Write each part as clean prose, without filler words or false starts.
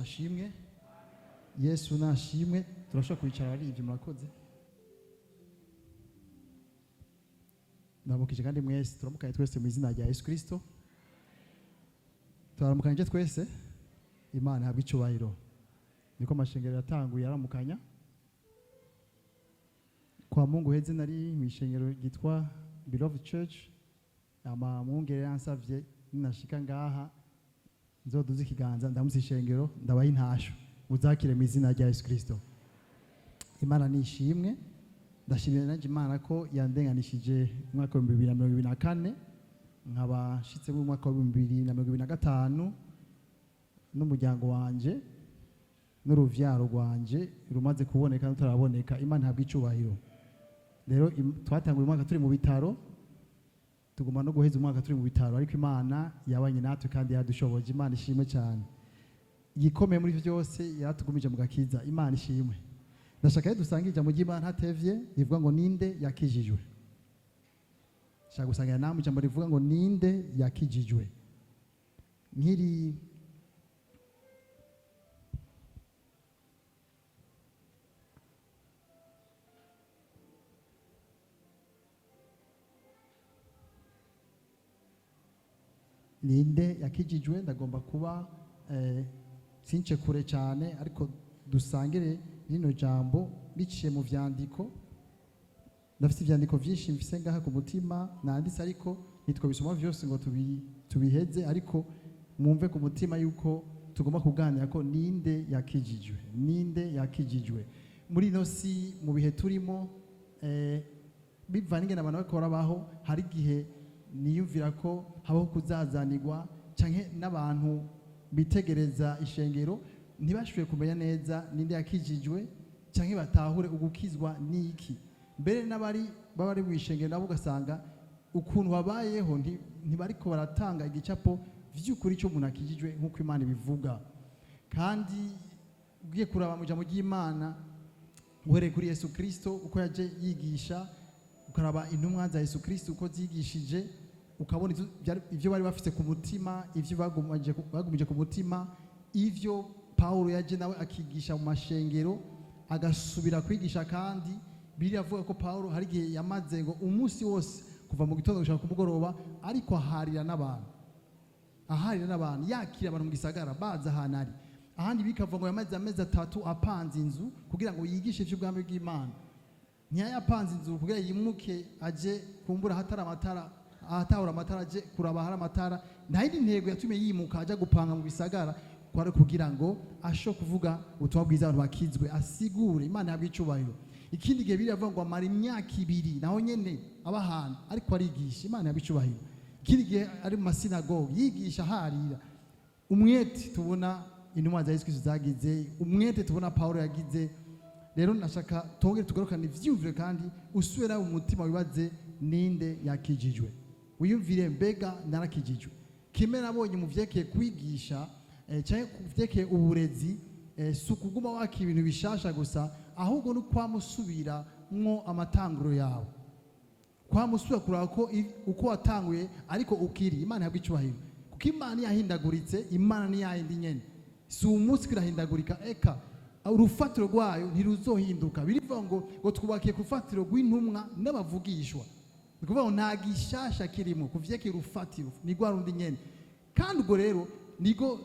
nashimwe. Yesu nashimwe. Turashobora kwicara ari ibyo murakoze. Ndamukije kandi mwese turamukanye twese mu izina rya Yesu Kristo. Turamukanye twese. Imana habwe icyubahiro. Niko amashengero yatanguye aramukanya. Kwa Mungu heze nari mu ishengero gitwa Beloved Church. Mwungere yansavye ninashika ngaha nzoduze ikiganza ndamutse ishengero ndabaye intasho uzakire mu izina rya Yesu Kristo. Imana nishimwe. Ndashimira nanje Imana ko yandenganishije umwaka wa 2024 nkaba shitse mu mwaka wa 2025 n'umuryango wanje n'uruvyaro rwanje rumaze kuboneka n'utaraboneka. Imana habwe icubahiro. Rero twatanguye umwaka turi mu bitaro, tuguma no guheza umwaka turi mu bitaro, ariko Imana yabanye natwe kandi yadushoboje. Imana ishimwe cyane. Igikomeye muri byose yaratugumije mu gakiza. Imana ishimwe. Ndashaka dusangije mu ry'Imana hatevye rivuga ngo ninde yakijijwe. Shaka gusangira namwe ijambo rivuga ngo ninde yakijijwe. Nkiri ninde yakijijwe, ndagomba kuba since kure cyane ariko dusangire rino jambo biciye mu vyandiko. Ndafite ivyandiko vyinshi mfise ngaha ku mutima nanditse, ariko nitwo bisoma vyose ngo tubiheze, ariko mwumve ku mutima yuko tugomba kuganira ko ninde yakijijwe. Ninde yakijijwe muri no si mu bihe turimo bivana ingene abantu bakora baho. Hari gihe niyumvira ko habaho kuzazanirwa canke n'abantu bitegereza ishengero ntibashoboye kumenya neza ninde yakijijwe canke batahure ugukizwa niki. Mbere n'abari bari mu ishengero nabo ugasanga ukuntu babayeho ntibariko baratanga igicapo vy'ukuri cyo umuntu akijijwe nk'uko Imana ibivuga. Kandi ugiye kuraba mu jambo ry'Imana uhereye kuri Yesu Kristo uko yaje yigisha, ukaraba intumwa za Yesu Kristo uko zigishije, ukabona ivyo bari bafite ku mutima, ivyo bagumije ku mutima, ivyo Paulo yaje nawe akigisha mu mashengero agasubira kwigisha. Kandi biri avuga ko Paulo hari gihe yamaze ngo umunsi wose kuva mu gitondo gushaka kumugoroba ariko aharira n'abantu yakira abantu mu gisagara baza ahantu ari. Ahandi bikavuga ngo yamaze amezi 3 apanze inzu kugira ngo yigishe ivy'ubwami bw'Imana. Ntiyapanze inzu kugira yimuke aje kumbura hatara amatara, ahatahura amatara aje kuraba hari amatara. Nta yindi ntego yatumye yimuka aja gupanga mu bisagara kwari kugira ngo asho kuvuga ubutumwa bwiza abantu bakizwe, asigure. Imana yabwe icubahiro. Ikindi gihe biri avuga ngo amara imyaka 2 naho nyene abahana ariko arigisha. Imana yabwe icubahiro. Ikindi gihe ari mu masinagogi yigisha harira. Umwete tubona intumwa za Yesu Kristo zagize, umwete tubona Paulo yagize. Rero nashaka tongere tugarukane ivyumvire kandi usubira mu mutima wibaze ninde yakijijwe. Wiyumvire mbega narakijijwe. Kime nabonye mu vyekeye kwigisha cyane kuvyekeye uburezi sukuguma waka ibintu bishasha gusa, ahubwo no kwamusubira mwo amatanguro yawe, kwamusubira kuraba ko uko watanguye ariko ukiri. Imana yabwe icubahiro. Kuko Imana yahindaguritse, Imana ni yayindi nyene, si umunsi kirahindagurika. Eka urufatiro rwayo ntiruzohinduka. Birivuga ngo twubakiye ku rufatiro rw'intumwa n'abavugishwa. Nikuvuga ngo nta gishasha kirimo kuvyekeye urufatiro ni rwa rundi nyene. Kandi ubwo rero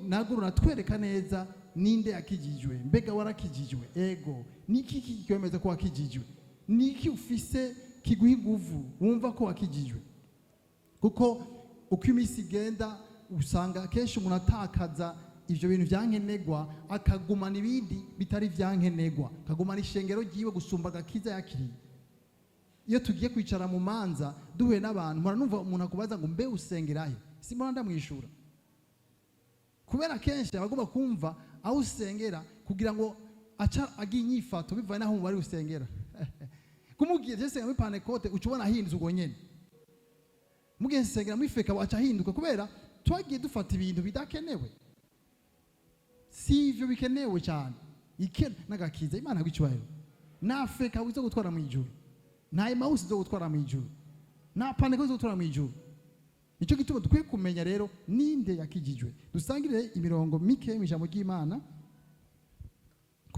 nago runatwereka neza ninde yakijijwe. Mbega warakijijwe? Ego. Niki kikwemeza ko wakijijwe? Niki ufise kiguha inguvu wumva ko wakijijwe? Kuko uko iminsi igenda usanga kenshi umuntu atakaza ivyo bintu vyankenegwa akagumana ibindi bitari vyankenegwa, akagumana ishengero ryiwe gusumba gakiza yakiriye. Iyo tugiye kwicara mu manza duhuye n'abantu muranumva umuntu akubaza ngo mbe usengerahe, simona ndamwishura. Kubera kenshi abagomba kumva aho usengera kugira ngo aca aginyifato bivanye naho bari usengera. Kumugiye je senga muri Pentecote ucubona ahinduza ubwo nyene. Mugiye sengera muri feka waca ahinduka kubera twagiye dufata ibintu bidakenewe. Si ivyo bikenewe cyane. Nagakiza. Imana gwicubahiro. Na feka wizo gutwara mu ijuru. Na Emmaus zo gutwara mu ijuru. Na Pentecote zo gutwara mu ijuru. Nico gituma dukwiye kumenya rero ninde yakijijwe. Dusangire imirongo mike mu ijambo ry'Imana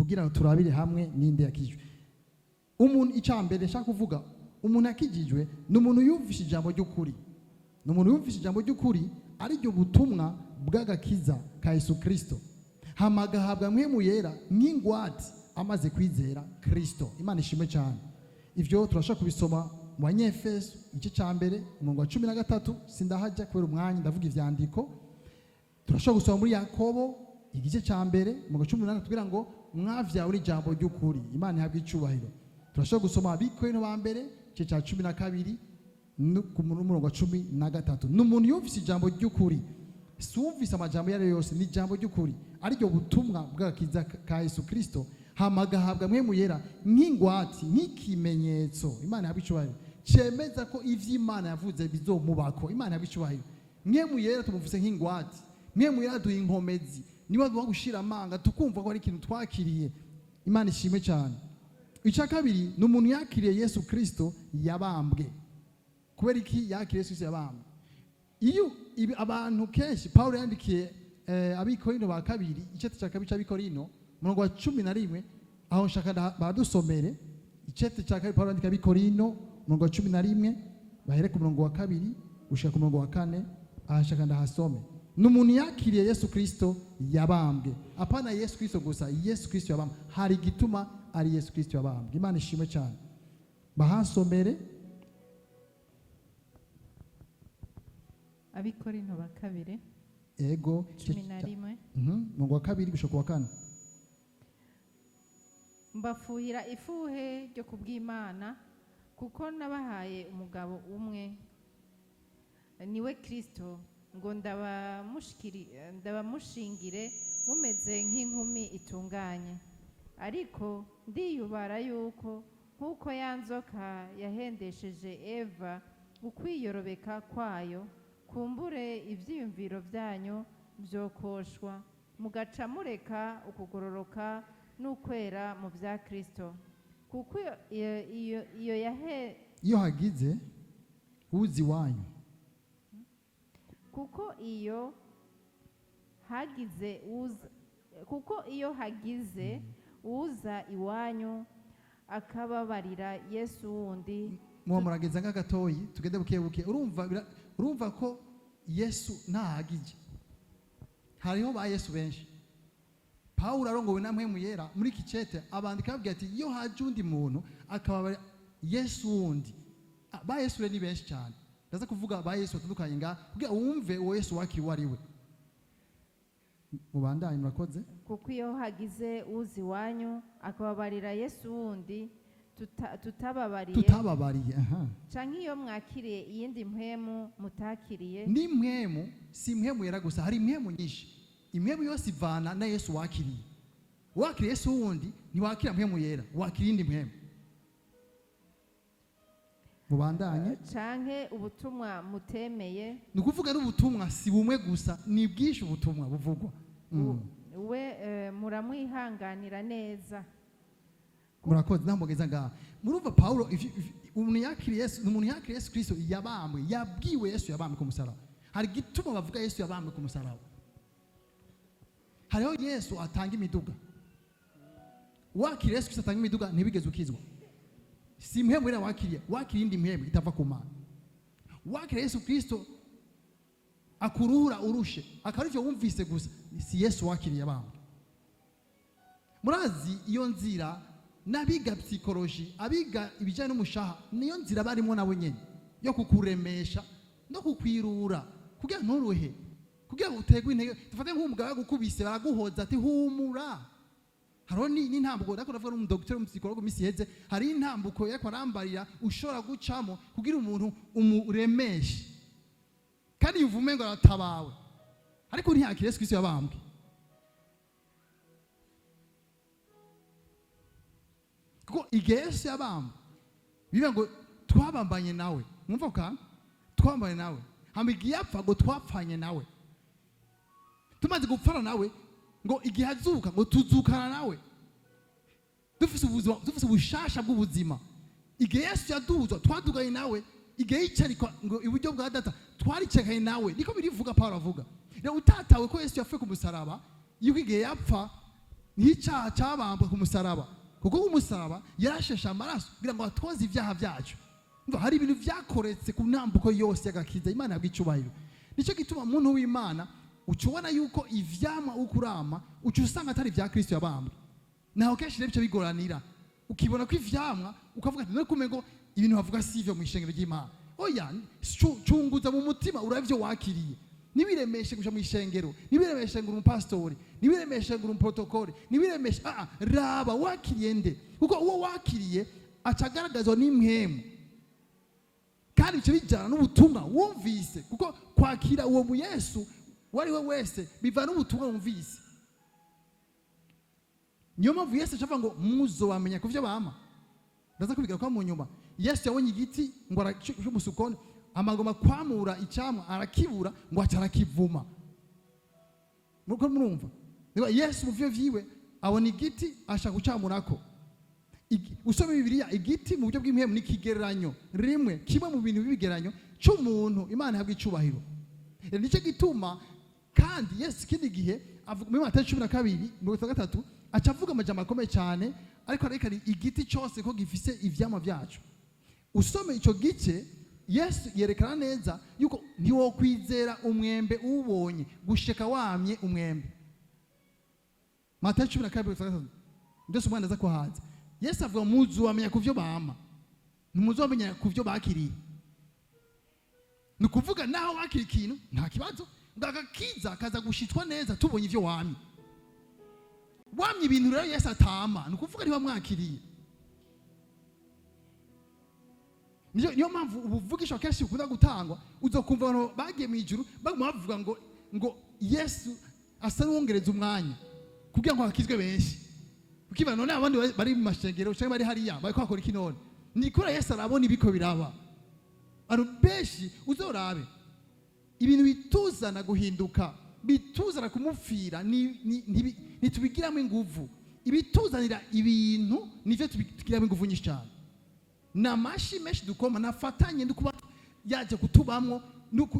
kugira ngo turabire hamwe ninde yakijijwe. Umuntu icambere nshaka kuvuga, umuntu akijijwe ni umuntu yumvise ijambo ry'ukuri. Ni umuntu yumvise ijambo ry'ukuri ari ryo butumwa bw'agakiza ka Yesu Kristo. Hamagahabwa mpwemu yera nk'ingwate amaze kwizera Kristo. Imana ishimwe cyane. Ivyo turashaka kubisoma mu Banyefeso igice cya mbere umurongo wa 13, sindahajya kubera umwanya ndavuga ivyandiko. Turashaka gusoma muri Yakobo igice cya mbere umurongo wa 18 kugira ngo mwavyawe ijambo ry'ukuri. Imana ihabwe icubahiro. Turashaka gusoma Abikorinto ba mbere igice cya 12 ku murongo wa 13. N'umuntu yumvise ijambo ry'ukuri, sumvise amajambo yari yose, ni ijambo ry'ukuri ari ryo butumwa bw'agakiza ka Yesu Kristo. Hamagahabwa mpwemu yera nk'ingwati, nk'ikimenyetso. Imana yabicubahiro, cemeza ko ivy'Imana yavuze bizomubako. Imana yabicubahiro. Mpwemu yera tumuvuze nk'ingwati, mpwemu yera duha inkomezi, niba duha gushira amanga tukumva ko ari ikintu twakiriye. Imana ishimwe cyane. Icya kabiri ni umuntu yakiriye Yesu Kristo yabambwe. Kubera iki yakiriye Yesu Kristo yabambwe? Iyo abantu kenshi Paulo yandikiye Abikorinto ba kabiri igice cya kabiri cy'Abikorinto umurongo wa 11, aho nshaka badusomere igice cya kabiri Paulo yandika Abikorinto umurongo wa 11 bahere ku murongo wa 2 gushika ku murongo wa 4. Ahashaka ndahasome. N'umuntu yakiriye Yesu Kristo yabambwe. Apana Yesu Kristo gusa, Yesu Kristo yabambwe. Hari gituma ari Yesu Kristo yabambwe. Imana ishimwe cyane. Bahasomere Abikorinto ba kabiri ego 11. Mungu wa 2 gushika wa 4. Mbafuhira ifuhe ryo kubw'Imana kuko nabahaye umugabo umwe niwe Kristo, ngo ndabamushingire mumeze nk'inkumi itunganye. Ariko ndiyubara yuko nk'uko ya nzoka yahendesheje Eva ukwiyorobeka kwayo, kumbure ivyiyumviro byanyu byokoshwa mugaca mureka ukugororoka n'ukwera mu bya Kristo. Kuko iyo hagize uzi wanyu, kuko iyo hagize uza iwanyu akababarira Yesu wundi. Murageza nk'agatoyi tugende buke. Urumva ko Yesu ntahagije. Hariho ba Yesu benshi. Paulo arongowe na mpwemu yera muri kicete abandika babwira ati iyo haje undi muntu akaba Yesu wundi. Ba Yesu ni benshi cyane. Ndaza kuvuga ba Yesu batandukanye nga kugira wumve uwo Yesu wakiri wari we. Mubandanye murakoze. Kuko iyo hagize uzi wanyu akababarira Yesu wundi tutababariye canke iyo mwakiriye iyindi mpwemu mutakiriye. Ni mpwemu, si mpwemu yera gusa, hari mpwemu nyinshi. Impwemu yose ivana na Yesu wakiriye. Wakiriye Yesu wundi ntiwakira mpwemu yera, wakiriye indi mpwemu. Mubandanye. Canke ubutumwa mutemeye. Ni ukuvuga n'ubutumwa si bumwe gusa, ni bwinshi ubutumwa buvugwa. Muramwihanganira neza. Murakoze namugeza ngaha. Murumva Paulo umuntu yakiriye Yesu Kristo yabambwe, yabwiwe Yesu yabambwe ku musaraba. Hari gituma bavuga Yesu yabambwe ku musaraba. Hariho Yesu atanga imiduga. Wakiriye Yesu Kristo atanga imiduga ntibigeze ukizwa. Si mpwemu ira wakiriye indi mpwemu itava ku Mana. Wakiriye Yesu Kristo akuruhura urushe, akarivyo wumvise gusa, si Yesu wakiriye yabambwe. Murazi iyo nzira n'abiga psychology, abiga ibijyanye n'umushaha, niyo nzira barimo nabo nyene yo kukuremesha no kukwirura kugira nturuhe, kugira utegwe intege. Dufate nk'umugabo gukubise baraguhoza ati humura. Haro ni ntambuko ndako ndavuga n'umudokiteri w'umupsikologo misi heze, hari intambuko yako arambarira ushobora gucamo kugira umuntu umuremeshe kandi yuvume ngo aratabawe, ariko ntiyakire Yesu Kristo yabambwe. Kuko Yesu yabambwe bivuga ngo twabambanye nawe. Mwumva ko twabambanye nawe, hamigiye apfa ngo twapfanye nawe, tumaze gupfana nawe ngo igihe azuka ngo tuzukana nawe, dufise ubushasha bw'ubuzima. Igihe Yesu yaduzwa twaduganye nawe, igihe yicarikwa ngo iburyo bwa data twaricekanye nawe. Niko birivuga Paulo avuga. Rero utatawe ko Yesu yafuye ku musaraba, yuko igihe yapfa nk'icyaha cyabambwe ku musaraba, kuko umusaraba yarasheshe amaraso kugira ngo atwoze ibyaha byacu. Hari ibintu byakoretse ku ntambuko yose y'agakiza. Imana yabwiye icyubahiro. Nicyo gituma umuntu w'Imana ucubona yuko ivyamwa ukurama uca usanga atari ibya Kristo yabambwe. Naho kenshi rero bigoranira, ukibona ko ivyamwa ukavuga ati none ngo ibintu bavuga sivyo mu ishengero ry'Imana. Oya, cunguza mu mutima uravyo wakiriye. Nibiremeshe kuja mu ishengero, nibiremeshe ngo umupastori, nibiremeshe ngo umprotokole, nibiremeshe raba wakiriye nde, kuko uwo wakiriye acagaragazwa n'impwemu. Kandi icyo bijyana n'ubutumwa wumvise, kuko kwakira uwo mu Yesu wari we wese biva n'ubutumwa wumvise. Niyo mpamvu Yesu avuga ngo muzobamenya ku byo bama. Ndaza kubigaruka mu nyuma. Yesu yabonye igiti ngo aramusukone, amagoma kwamura icyamwa arakibura ngo acarakivuma. Nuko murumva, Yesu mu byo vyiwe abona igiti ashaka gucamurako. Usome Bibiliya, igiti mu buryo bw'impemu ni kigereranyo rimwe kimwe mu bintu bibigeranyo cy'umuntu Imana yabwiye icubahiro. Nicyo gituma kandi Yesu kindi gihe avuga muri Matayo 12:3 acavuga amajambo akomeye cyane, ariko arekana igiti cyose ko gifise ivyamwa byacu. Usome ico gice, Yesu yerekana neza yuko ntiwo kwizera umwembe ubonye gusheka wamye umwembe. Matayo 12:3 ndetse umwana aza kuhaza. Yesu avuga muzobamenya ku byo bama, ntimuzobamenya ku byo bakiriye. Ni ukuvuga naho wakira ikintu nta kibazo, ngagakiza kaza gushitwa neza tubonye ivyo wamye. Wamye ibintu rero Yesu atama, ni ukuvuga niba mwakiriye. Niyo mpamvu ubuvugisho kenshi bukunda gutangwa, uzokumva abantu bagiye mu ijuru baguma bavuga ngo Yesu asa n'uwongereza umwanya kugira ngo hakizwe benshi. Ukiba none abandi bari mu mashengero cyangwa bari hariya bari kwakora iki none, nikora Yesu arabona ibiko biraba. Benshi uzorabe ibintu bituzana guhinduka, bituzana kumufira, nitubigiramo inguvu. Ibituzanira ibintu nivyo tubigiramo inguvu nyinshi cyane. Namashi menshi dukoma nafatanye ndukuba yaje kutubamwo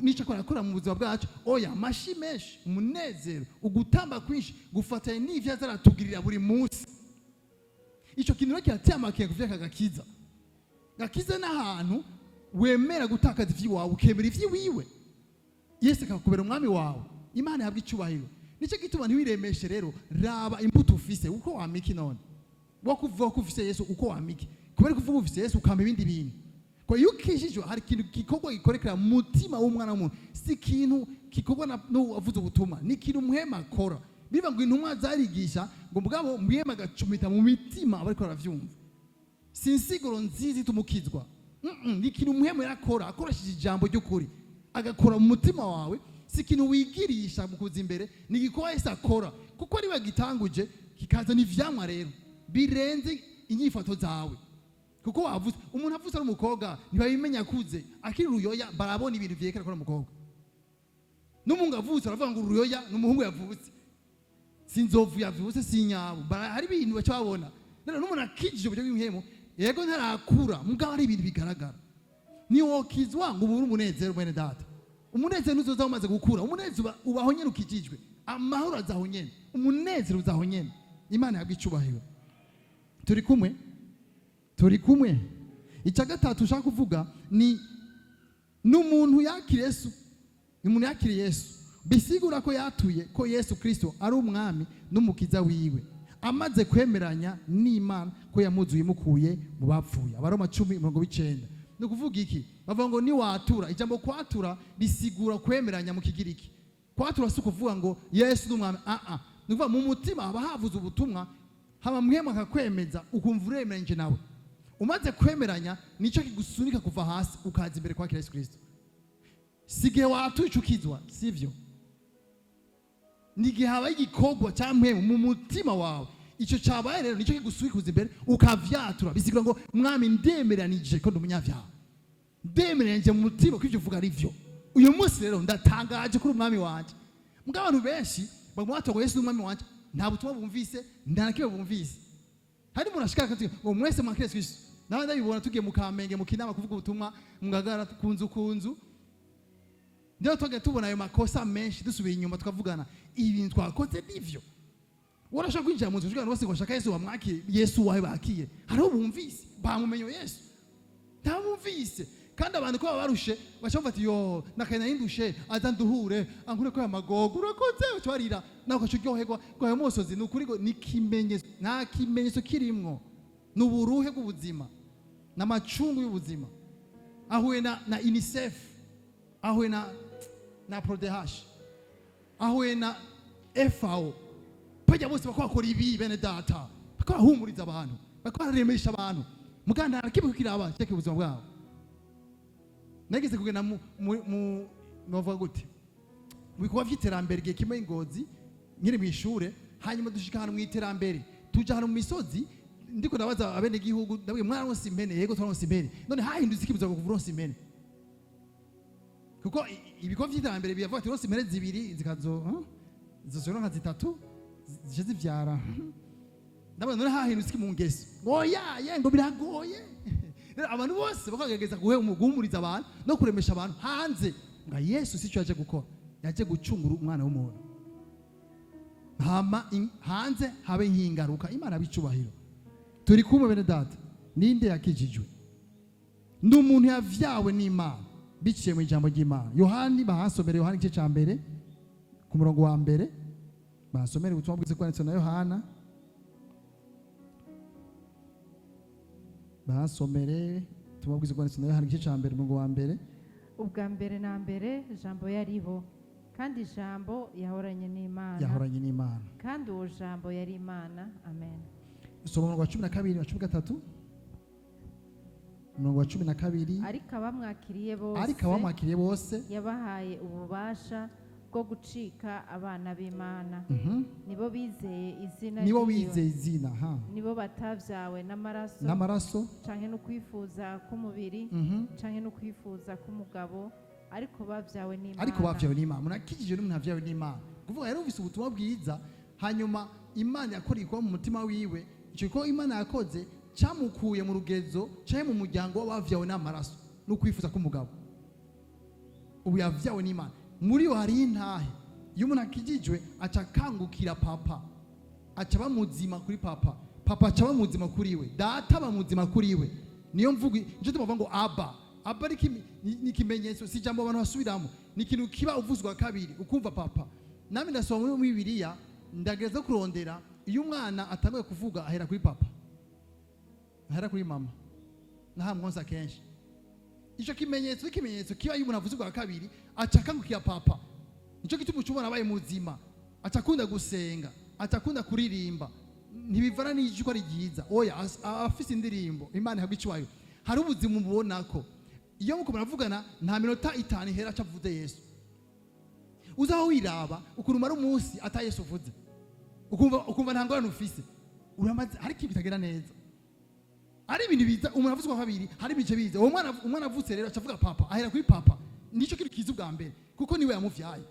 nico akora mu buzima bwacu. Oya, mashi menshi, umunezero, ugutamba kwinshi gufatanye n'ivyo azaratugirira buri munsi. Ico kintu rero kirateye amakenga kuvya kagakiza. Gakiza n'ahantu wemera gutakaza ivy'iwawe ukemera ivy'iwiwe. Yesu akakubera umwami wawe. Imana yabwiye icubahiro. Nicyo gituma ntiwiremeshe rero, raba imbuto ufise uko wamiki none. Wakuvuga ko ufise Yesu uko wamiki. Kubera kuvuga ufise Yesu ukama ibindi bintu. Kwa hiyo ukishijwe hari ikintu gikorwa gikorekera mu mutima w'umwana w'umuntu. Si ikintu gikorwa n'uwavuze ubutumwa, ni ikintu muhema akora. Biva ngo intumwa zarigisha ngo mugabo muhema agacumita mu mitima abariko baravyumva. Si insiguro nziza itumukizwa. Ni ikintu muhema yarakora, akoresheje ijambo ry'ukuri. Agakora mu mutima wawe, si ikintu wigirisha mu kuza imbere, ni igikorwa Yesu akora. Kuko ari we gitanguje kikazana ivyamwa rero birenze inyifato zawe. Kuko wavuze umuntu avuze ari umukobwa ntibabimenya kuze akiri uruyoya barabona ibintu vyekera ko ari umukobwa. N'umuntu avuze aravuga ngo uruyoya n'umuhungu yavuze. Sinzovu yavuze sinyabo. Hari ibintu bacha babona. Rero n'umuntu akijije uburyo bw'imhemo, yego ntarakura, mugabo ari ibintu bigaragara. Ni wokizwa ngo ubure umunezero mwene data. Umunezero nuzoza umaze gukura, umunezero ubaho nyene ukijijwe. Amahoro azaho nyene, umunezero uzaho nyene. Imana yabwicubahiro. Turi kumwe. Icya gatatu ushaka kuvuga ni n'umuntu yakira Yesu. Umuntu yakira Yesu bisigura ko yatuye ko Yesu Kristo ari umwami n'umukiza wiwe, amaze kwemeranya n'Imana ko yamuzuye mukuye mu bapfuye. Abaroma 10:9. No kuvuga iki? Bavuga ngo ni watura. Ijambo kwatura bisigura kwemeranya mu Kigiriki. Kwatura si kuvuga ngo Yesu n'umwami. Ni kuvuga mu mutima haba havuze ubutumwa, haba muhema akakwemeza ukumva uremeranye nawe. Umaze kwemeranya nico kigusunika kuva hasi ukaza imbere kwa Yesu Kristo. Sige watucukizwa sivyo? Nige habaye igikorwa cyamwe mu mutima wawe. Ico cyabaye rero nico kigusunika kuza imbere ukavyatura. Bisigura ngo mwami ndemeranije ko ndumunyavyaha. Ndemeranije mu mutima ko ivyo uvuga ari vyo. Uyu munsi rero ndatangaje kuri umwami wanje. Mbwa abantu benshi bagumwatogo Yesu n'umwami wanje nta butumwa bumvise, ndanakiwe bumvise. Hari umuntu ashaka ati ngo mwese mwa Kristo Kristo. Nawe ndabibona tugiye mu Kamenge mu kinama kuvuga ubutumwa mugagara kunzu. Ndio twage tubona ayo makosa menshi dusubira inyuma tukavugana ibintu twakoze n'ivyo. warashaka kwinjira mu nzu kugira ngo bose bashaka Yesu bamwakire. Yesu wawe bakiye, hariho bumvise bamumenye Yesu, ntamumvise. Kandi abantu ko barushe bacha bafata yo nakana indushe azanduhure ankure ko yamagogo urakoze twarira nako cyo kwa musozi nukuri ngo nikimenyetso, nta kimenyetso kirimwo, nuburuhe bw'ubuzima n'amacungu y'ubuzima. Ahuye na UNICEF, ahuye na PRODH, ahuye na FAO, pajya bose bakora ibi bene data, bakahumuriza abantu, bakaremesha abantu, muganda akibukira aba cyeke ubuzima bwabo. Nageze kugenda mu novuga gute mu bikorwa by'iterambere gihe kimwe Ngozi nkiri mu ishure, hanyuma dushika hano mu iterambere tuja hano mu misozi, ndiko ndabaza abene gihugu ndabwiye mwaronse impene, yego twaronse impene, none hahindutse ikibuza kuvuronse impene, kuko ibikorwa by'iterambere biyavuga ati ronse impene zibiri zizosora nka zitatu zije zivyara. Ndabona none hahindutse iki mu ngeso, oya ngo biragoye. Abantu bose bakagerageza guhumuriza abantu no kuremesha abantu hanze nga Yesu sico yaje gukora, yaje gucungura umwana w'umuntu. Hama hanze habe ingaruka, Imana bicubahiro. Turi kumwe bene data, ninde yakijijwe? N'umuntu yavyawe n'Imana biciye mu ijambo ry'Imana. Yohani bahasomere Yohani igice ca mbere ku murongo wa mbere, bahasomere ubutumwa bwiza kwanditswe na Yohana. Bahasomere tumabwiza kwanditswe na Yohana igice ca mbere umurongo wa mbere. Ubwa mbere na mbere jambo yariho, kandi jambo yahoranye n'Imana, yahoranye n'Imana, kandi uwo jambo yari Imana. Amen. Soma umurongo wa 12 na 13. Umurongo wa 12. Ariko abamwakiriye bose yabahaye ububasha bwo gucika abana b'Imana. Nibo bizeye izina, nibo batavyawe n'amaraso canke no kwifuza k'umubiri canke no kwifuza k'umugabo, ariko bavyawe n'Imana. Munakijije n'umuntu avyawe n'Imana, kuvuga yari ufise ubutumwa bwiza, hanyuma Imana yakorikwa mu mutima wiwe. Ico ko Imana yakoze cyamukuye mu rugezo canke mu muryango w'abavyawe n'amaraso no kwifuza k'umugabo, ubu yavyawe n'Imana. Muri yo hari intahe, iyo umuntu akijijwe aca kangukira papa, aca bamuzima kuri papa, papa aca bamuzima kuri we, data bamuzima kuri we. Niyo mvugo nje tubavuga ngo aba ni kimenyetso, si jambo abantu basubiramo, ni ikintu kiba uvuzwa kabiri ukumva papa. Nami ndasoma muri Bibiliya ndagereza kurondera, iyo umwana atanguye kuvuga ahera kuri papa, ahera kuri mama, nahamwonsa kenshi. Ico kimenyetso kiba iyo umuntu avuze kwa kabiri aca kangukira papa. Nico gituma ucubona abaye muzima, aca akunda gusenga, aca akunda kuririmba, ntibivana n'ijwi ko ari ryiza, oya afise indirimbo Imana ihabwa. Hari ubuzima mubonako iyo muko muravugana nta minota 5 ihera aca avuze Yesu. Uzaho wiraba ukuntu mara umunsi ata Yesu uvuze, ukumva nta ngorane ufise, uramaze ariko bitagera neza. Ari ibintu biza umuntu avuzwa kabiri, hari ibice biza uwo umwana avutse rero acavuga papa, ahera kuri papa. Nico kiri kizu bwa mbere kuko niwe yamuvyaye.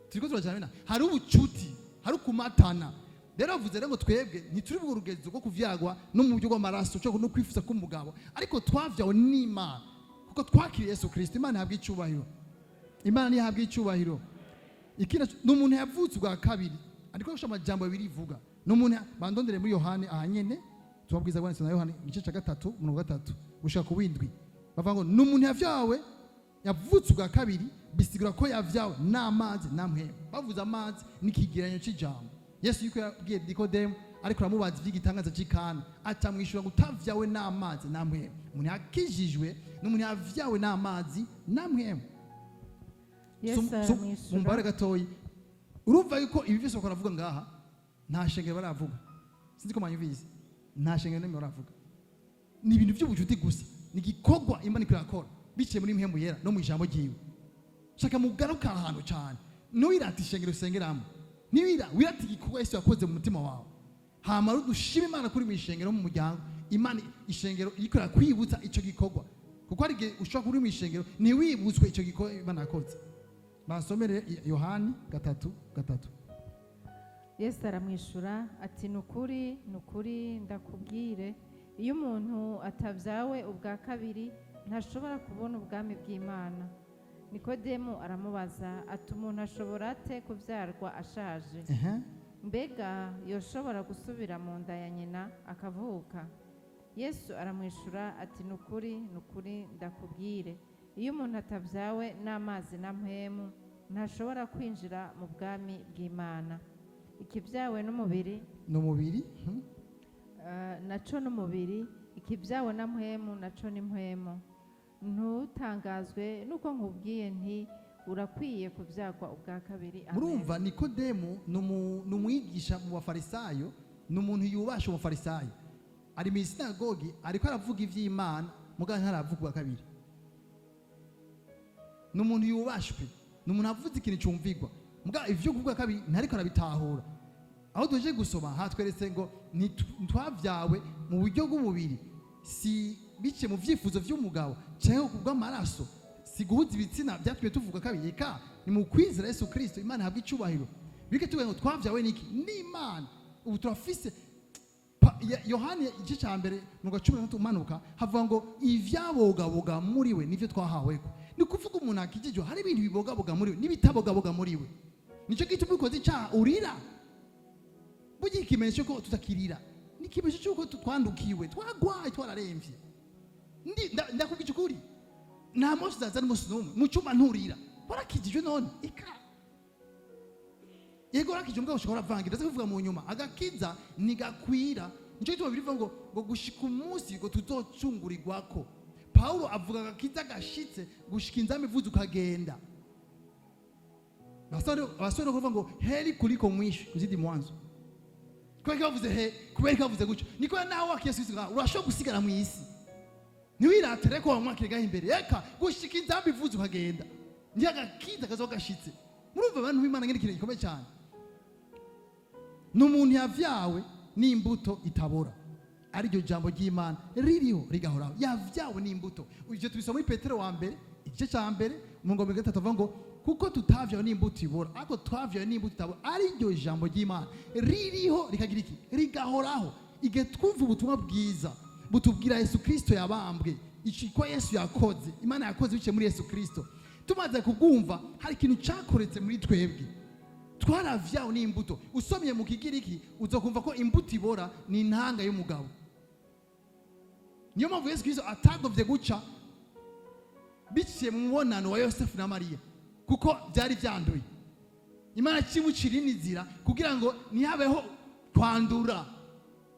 Turiko turajana hari ubucuti, hari kumatana. Rero avuze rero ngo twebwe ntituri bwo rugezo rwo kuvyagwa no mu buryo bw'amaraso cyo no kwifuza k'umugabo, ariko twavyawe n'Imana kuko twakiriye Yesu Kristo. Imana ihabwa icubahiro, Imana ni ihabwa icubahiro. Ikina n'umuntu yavutse bwa kabiri, ariko gusha amajambo abiri ivuga n'umuntu bandondere muri Yohani ahanyene tubabwiza kwanditswe na Yohani igice ca 3 umurongo wa 3 gushika ku windwi. Bavuga ngo n'umuntu yavyawe yavutse bwa kabiri, bisigura ko yavyawe n'amazi namwe. Bavuze amazi n'ikigeranyo c'ijambo. Yesu yuko yabwiye Nikodemu ariko aramubaza ivy'igitangaza c'ikana, atamwishura ngo utavyawe n'amazi namwe. Umuntu yakijijwe n'umuntu yavyawe n'amazi namwe. Yesu aramwishura mumbare gatoyi, urumva yuko ibi byose bakora avuga ngaha nta shengero baravuga, sinzi ko manyumvise, nta shengero n'imwe baravuga. Ni ibintu by'ubujuti gusa, ni gikorwa Imana ikora biciye muri mpemu yera no mu ijambo ryiwe. Shaka mugaruka ahantu cyane, ntuwirate ishengero usengeramo, wirate igikorwa Yesu yakoze mu mutima wawe. Hama udushime Imana kuri mu ishengero mu muryango, Imana ishengero ikora kwibutsa ico gikorwa, kuko ari gihe ushobora kuri mu ishengero ntiwibutswe ico gikorwa Imana yakoze. Basomere Yohani 3:3. Yesu aramwishura ati nukuri ndakubwire, iyo umuntu atavyawe ubwa kabiri ntashobora kubona ubwami bw'Imana. Nikodemu aramubaza ati umuntu ashobora ate kuvyarwa ashaje? mbega yoshobora gusubira mu nda ya nyina akavuka? Yesu aramwishura ati ni ukuri ndakubwire, iyo umuntu atabyawe n'amazi na mpwemu ntashobora kwinjira mu bwami bw'Imana. Ikibyawe n'umubiri naco n'umubiri, ikibyawe na mpwemu naco ni mpwemu. Ntutangazwe nuko nkubwiye nti urakwiye kubyagwa ubwa kabiri. Murumva Nikodemu ni umwigisha mu bafarisayo, ni umuntu yubasha umufarisayo, ari mu sinagogi ariko aravuga iby'Imana muganga ntaravuga ubwa kabiri. Ni umuntu yubashwe, ni umuntu avuze ikintu cyumvigwa muganga ivyo kuvuga kabiri ntariko arabitahura. Aho tuje gusoma hatweretse ngo ntitwabyawe mu buryo bw'umubiri, si bice mu vyifuzo vy'umugabo cyangwa kubw'amaraso, si guhuza ibitsina byatumye tuvuga kabiri, eka ni mu kwizera Yesu Kristo. Imana habwa icubahiro. Bike tuvuga ngo twabyawe niki? N'Imana. Ubu turafise Yohani igice cya mbere mu gace 13 umanuka havuga ngo ivyabogaboga muri we nivyo twahaweko. Ni kuvuga umuntu akijijwe hari ibintu bibogaboga muri we n'ibitabogaboga muri we. Nico gituma ukoze icyaha urira. Bugiye ikimenyesho ko tutakirira, ni ikimenyesho cy'uko twandukiwe, twagwaye, twararemvye. Ndakubwira ukuri, nta munsi uzaza n'umunsi n'umwe mu cyuma nturira, warakijijwe none ika yego rakije mbwa ushobora vangira ndaze kuvuga mu nyuma agakiza nigakwira. Nico gituma birivuga ngo gushika umunsi ngo tuzocungurirwako. Paulo avuga agakiza gashitse gushika inzamba ivuze ukagenda. Basore kuvuga ngo heri kuliko mwisho kuzidi mwanzo. Kubera kavuze kubera kavuze gucyo niko nawe akiyesuzira urashobora gusigara mu isi. Ntiwiratere ko wamwakiriga imbere eka gushika inzamba ivuze ukagenda. Ndi agakiza kazogashitse. Murumva abantu b'Imana ngene kintu gikomeye cyane. N'umuntu yavyawe n'imbuto itabora, ari ryo jambo ry'Imana ririho rigahoraho. Yavyawe n'imbuto. Ivyo tubisoma muri Petero wa mbere igice cya mbere mu ngombe 3 avuga ngo kuko tutavyawe n'imbuto ibora ariko twavyawe n'imbuto itabora, ari ryo jambo ry'Imana ririho rikagira iki? Rigahoraho. Igihe twumva ubutumwa bwiza butubwira Yesu Kristo yabambwe, ko Yesu yakoze, Imana yakoze bice muri Yesu Kristo, tumaze kubwumva hari ikintu cyakoretse muri twebwe. Twaravyawe n'imbuto. Usomye mu Kigiriki uzokumva ko imbuto ibora ni intanga y'umugabo. Niyo mpamvu Yesu Kristo atagomvye guca biciye mu mubonano wa Yosefu na Mariya, kuko byari byanduye. Imana kimucira inzira kugira ngo ntihabeho kwandura.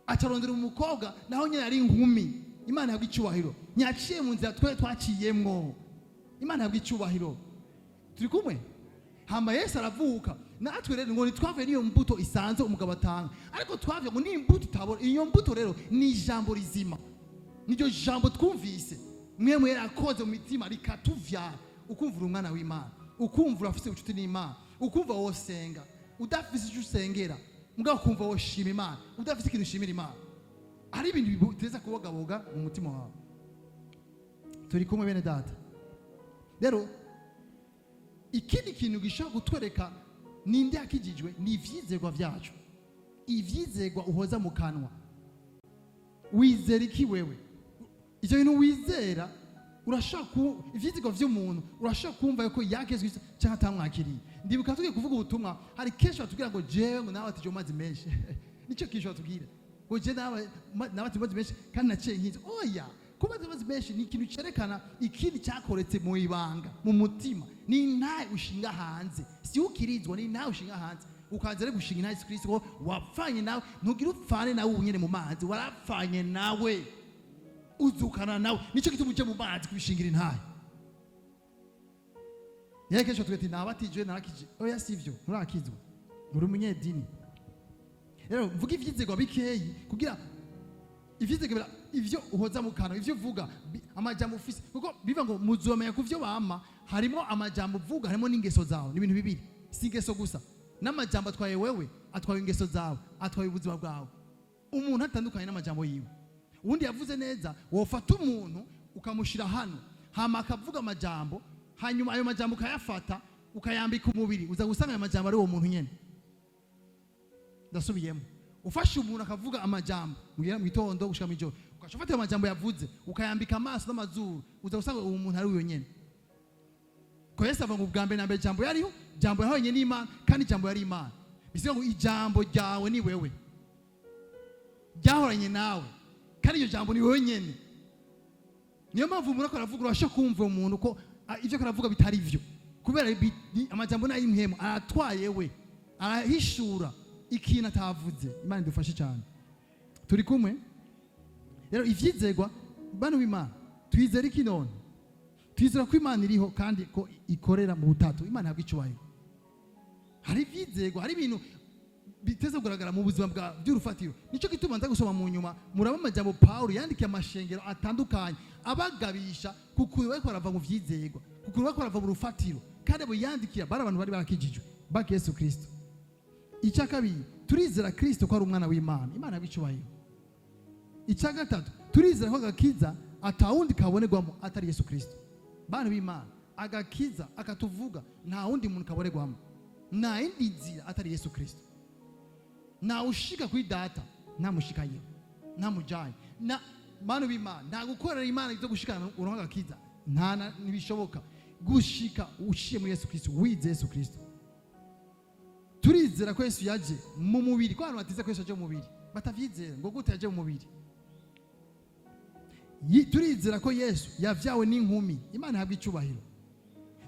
Atarondera umukobwa naho nyine ari inkumi. Imana yabwa icubahiro. Nyaciye mu nzira twaciyemwo. Imana yabwa icubahiro. Turi kumwe? Hama Yesu aravuka. Natwe rero ngo nitwave niyo mbuto isanze umugabo atanga, ariko twavye ngo ni imbuto itabora. Iyo mbuto rero ni ijambo rizima, niryo jambo twumvise mwemwe yarakoze mu mitima rikatuvyara, ukumvura umwana w'Imana, ukumvura afise ubucuti n'Imana, ukumva wosenga udafise icyo usengera, mugabo ukumva woshima Imana udafise ikintu ushimira Imana. Ari ibintu biteza kubogaboga mu mutima wawe. Turi kumwe bene data? Rero ikindi kintu gishaka gutwereka ninde yakijijwe ni ivyizerwa vyacu. Ivyizerwa uhoza mu kanwa. Wizera iki wewe? Icyo bintu wizera urashaka ivyizerwa vy'umuntu urashaka kumva yuko yakezwe cyangwa atamwakiriye. Ndibuka tugiye kuvuga ubutumwa hari kesho batubwira ngo jewe ngo nawe atije mazi menshi. Nico kesho batubwira ngo je nawe atije mazi menshi kandi naciye nkizo. Oya, kuba mazi menshi ni ikintu cerekana ikindi cyakoretse mu ibanga mu mutima. Ni nawe ushinga hanze, si ukirizwa, ni nawe ushinga hanze. Ukaza rero gushinga na Yesu Kristo ko wapfanye nawe, ntugira upfane nawe unyene mu mazi, warapfanye nawe uzukana nawe. Nico gituma uje mu mazi kubishingira intahe. Yekesho twete nabatijwe narakije. Oya sivyo, murakizwa. Muri umunyedini. Rero mvuga ivyizerwa bikeyi kugira ivyizerwa ivyo uhoza mu kanwa, ivyo uvuga amajambo ufise, kuko biva ngo muzomenya kuvyo bama harimo amajambo uvuga, harimo n'ingeso zawe. Ni ibintu bibiri, si ingeso gusa. N'amajambo atwaye wewe, atwaye ingeso zawe, atwaye ubuzima bwawe. Umuntu atandukanye n'amajambo yiwe. Ubundi yavuze neza, wofata umuntu ukamushira hano hama akavuga amajambo, hanyuma ayo majambo ukayafata ukayambika umubiri, uza gusanga ayo majambo ari uwo muntu nyene. Ndasubiyemo, ufashe umuntu akavuga amajambo mu gitondo gushika mu ijoro, ukashofata ayo majambo yavuze ukayambika amaso n'amazuru, uza gusanga uwo muntu ari uyo nyene. Ko Yesu ava mu bwambe na mbere jambo yariho, jambo yahonye n'Imana kandi jambo yari Imana. bisiga ngo ijambo ryawe ni wewe ryahoranye nawe kandi iryo jambo ni wewe nyene. Niyo mpamvu umuntu aravuga urashaka kumva umuntu ko ivyo karavuga bitari vyo, kubera amajambo nayo impemu aratwaye we, arahishura ikintu atavuze. Imana idufashe cyane. Turi kumwe rero, ivyizegwa bana w'Imana twizera iki none? Twizera ko Imana iriho kandi ko ikorera mu butatu. Imana yabwo icubahiro. Hari ivyizegwa, hari ibintu biteze kugaragara mu buzima bwa by'urufatiro. Nico gituma nza gusoma mu nyuma muraba amajambo Paulo yandikiye amashengero atandukanye abagabisha kukuri bariko barava mu vyizegwa, kukuri bariko barava mu rufatiro, kandi abo yandikira bari abantu bari barakijijwe baki Yesu Kristo. Icya kabiri, turizera Kristo ko ari umwana w'Imana. Imana yabicubahiro. Icya gatatu, turizera ko agakiza atawundi kabonerwamo atari Yesu Kristo. Bana b'Imana, agakiza akatuvuga nta wundi muntu kabonerwamo, nta yindi nzira atari Yesu Kristo. Na ushika kuri data namushikanye namujanye na bana b'Imana, nta gukorera Imana ibyo gushikana uronka agakiza nta nibishoboka. Gushika ushiye muri Yesu Kristo, wize Yesu Kristo. Turizera ko Yesu yaje mu mubiri, ko abantu batize ko Yesu yaje mu mubiri batavyizera ngo gute yaje mu mubiri. Turizera ko Yesu yavyawe n'inkumi. Imana habwa icubahiro.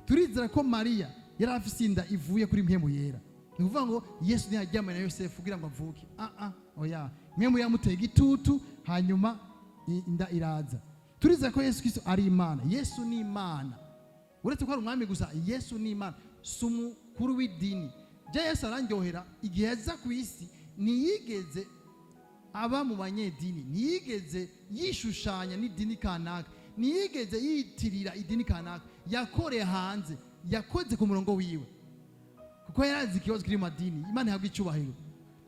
Turizera ko Maria yari afise inda ivuye kuri mpemu yera. Ni kuvuga ngo Yesu ntiyajyamana na Yosefu kugira ngo avuke. Oya, mpemu yamuteye igitutu hanyuma inda iraza. Turizera ko Yesu Kristo ari Imana. Yesu ni Imana. Uretse ko ari umwami gusa, Yesu ni Imana. Sumukuru w'idini. Je Yesu arandyohera igihe yaza ku isi, niyigeze aba mu banyedini, niyigeze yishushanya n'idini kanaka, niyigeze yitirira idini kanaka. Yakoreye hanze, yakoze ku murongo wiwe, kuko yarazi ikibazo kiri mu madini. Imana ihabwa icubahiro.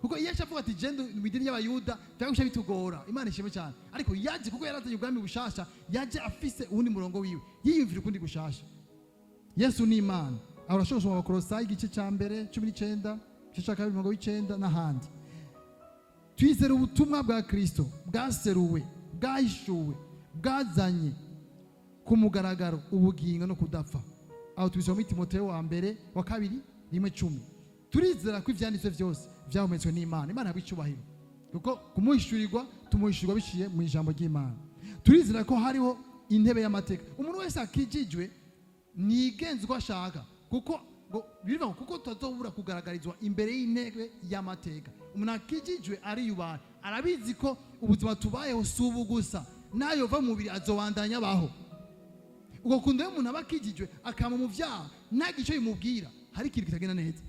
Kuko iyo avuga ati genda mu idini y'Abayuda byagusha bitugora, Imana ishimwe cyane. Ariko yaje kuko yarazanye ubwami bushasha, yaje afise uwundi murongo wiwe, yiyumvira ukundi gushasha. Yesu ni Imana. Arashobora gusoma Abakolosayi igice cya mbere 19, igice cya kabiri 19 n'ahandi. Twizera ubutumwa bwa Kristo bwaseruwe, bwahishuwe, bwazanye ku mugaragaro ubugingo no kudapfa. Aho tubisoma muri Timoteyo wa mbere wa kabiri 1:10. Turizera ko ivyanditswe vyose vyahumetswe n'Imana. Imana yabicubahiro. Kuko kumuhishurirwa tumuhishurirwa biciye mu ijambo ry'Imana. Turizera ko hariho intebe y'amateka. Umuntu wese akijijwe nigenze uko ashaka, kuko bivuga kuko tutazobura kugaragarizwa imbere y'intebe y'amateka. Umuntu akijijwe ariyubana, arabizi ko ubuzima tubayeho subu gusa, nayo va mu mubiri azobandanya baho. Uko kunde umuntu abakijijwe akama mu vyaha, nta gico yimubwira, hari ikintu kitagenda neza.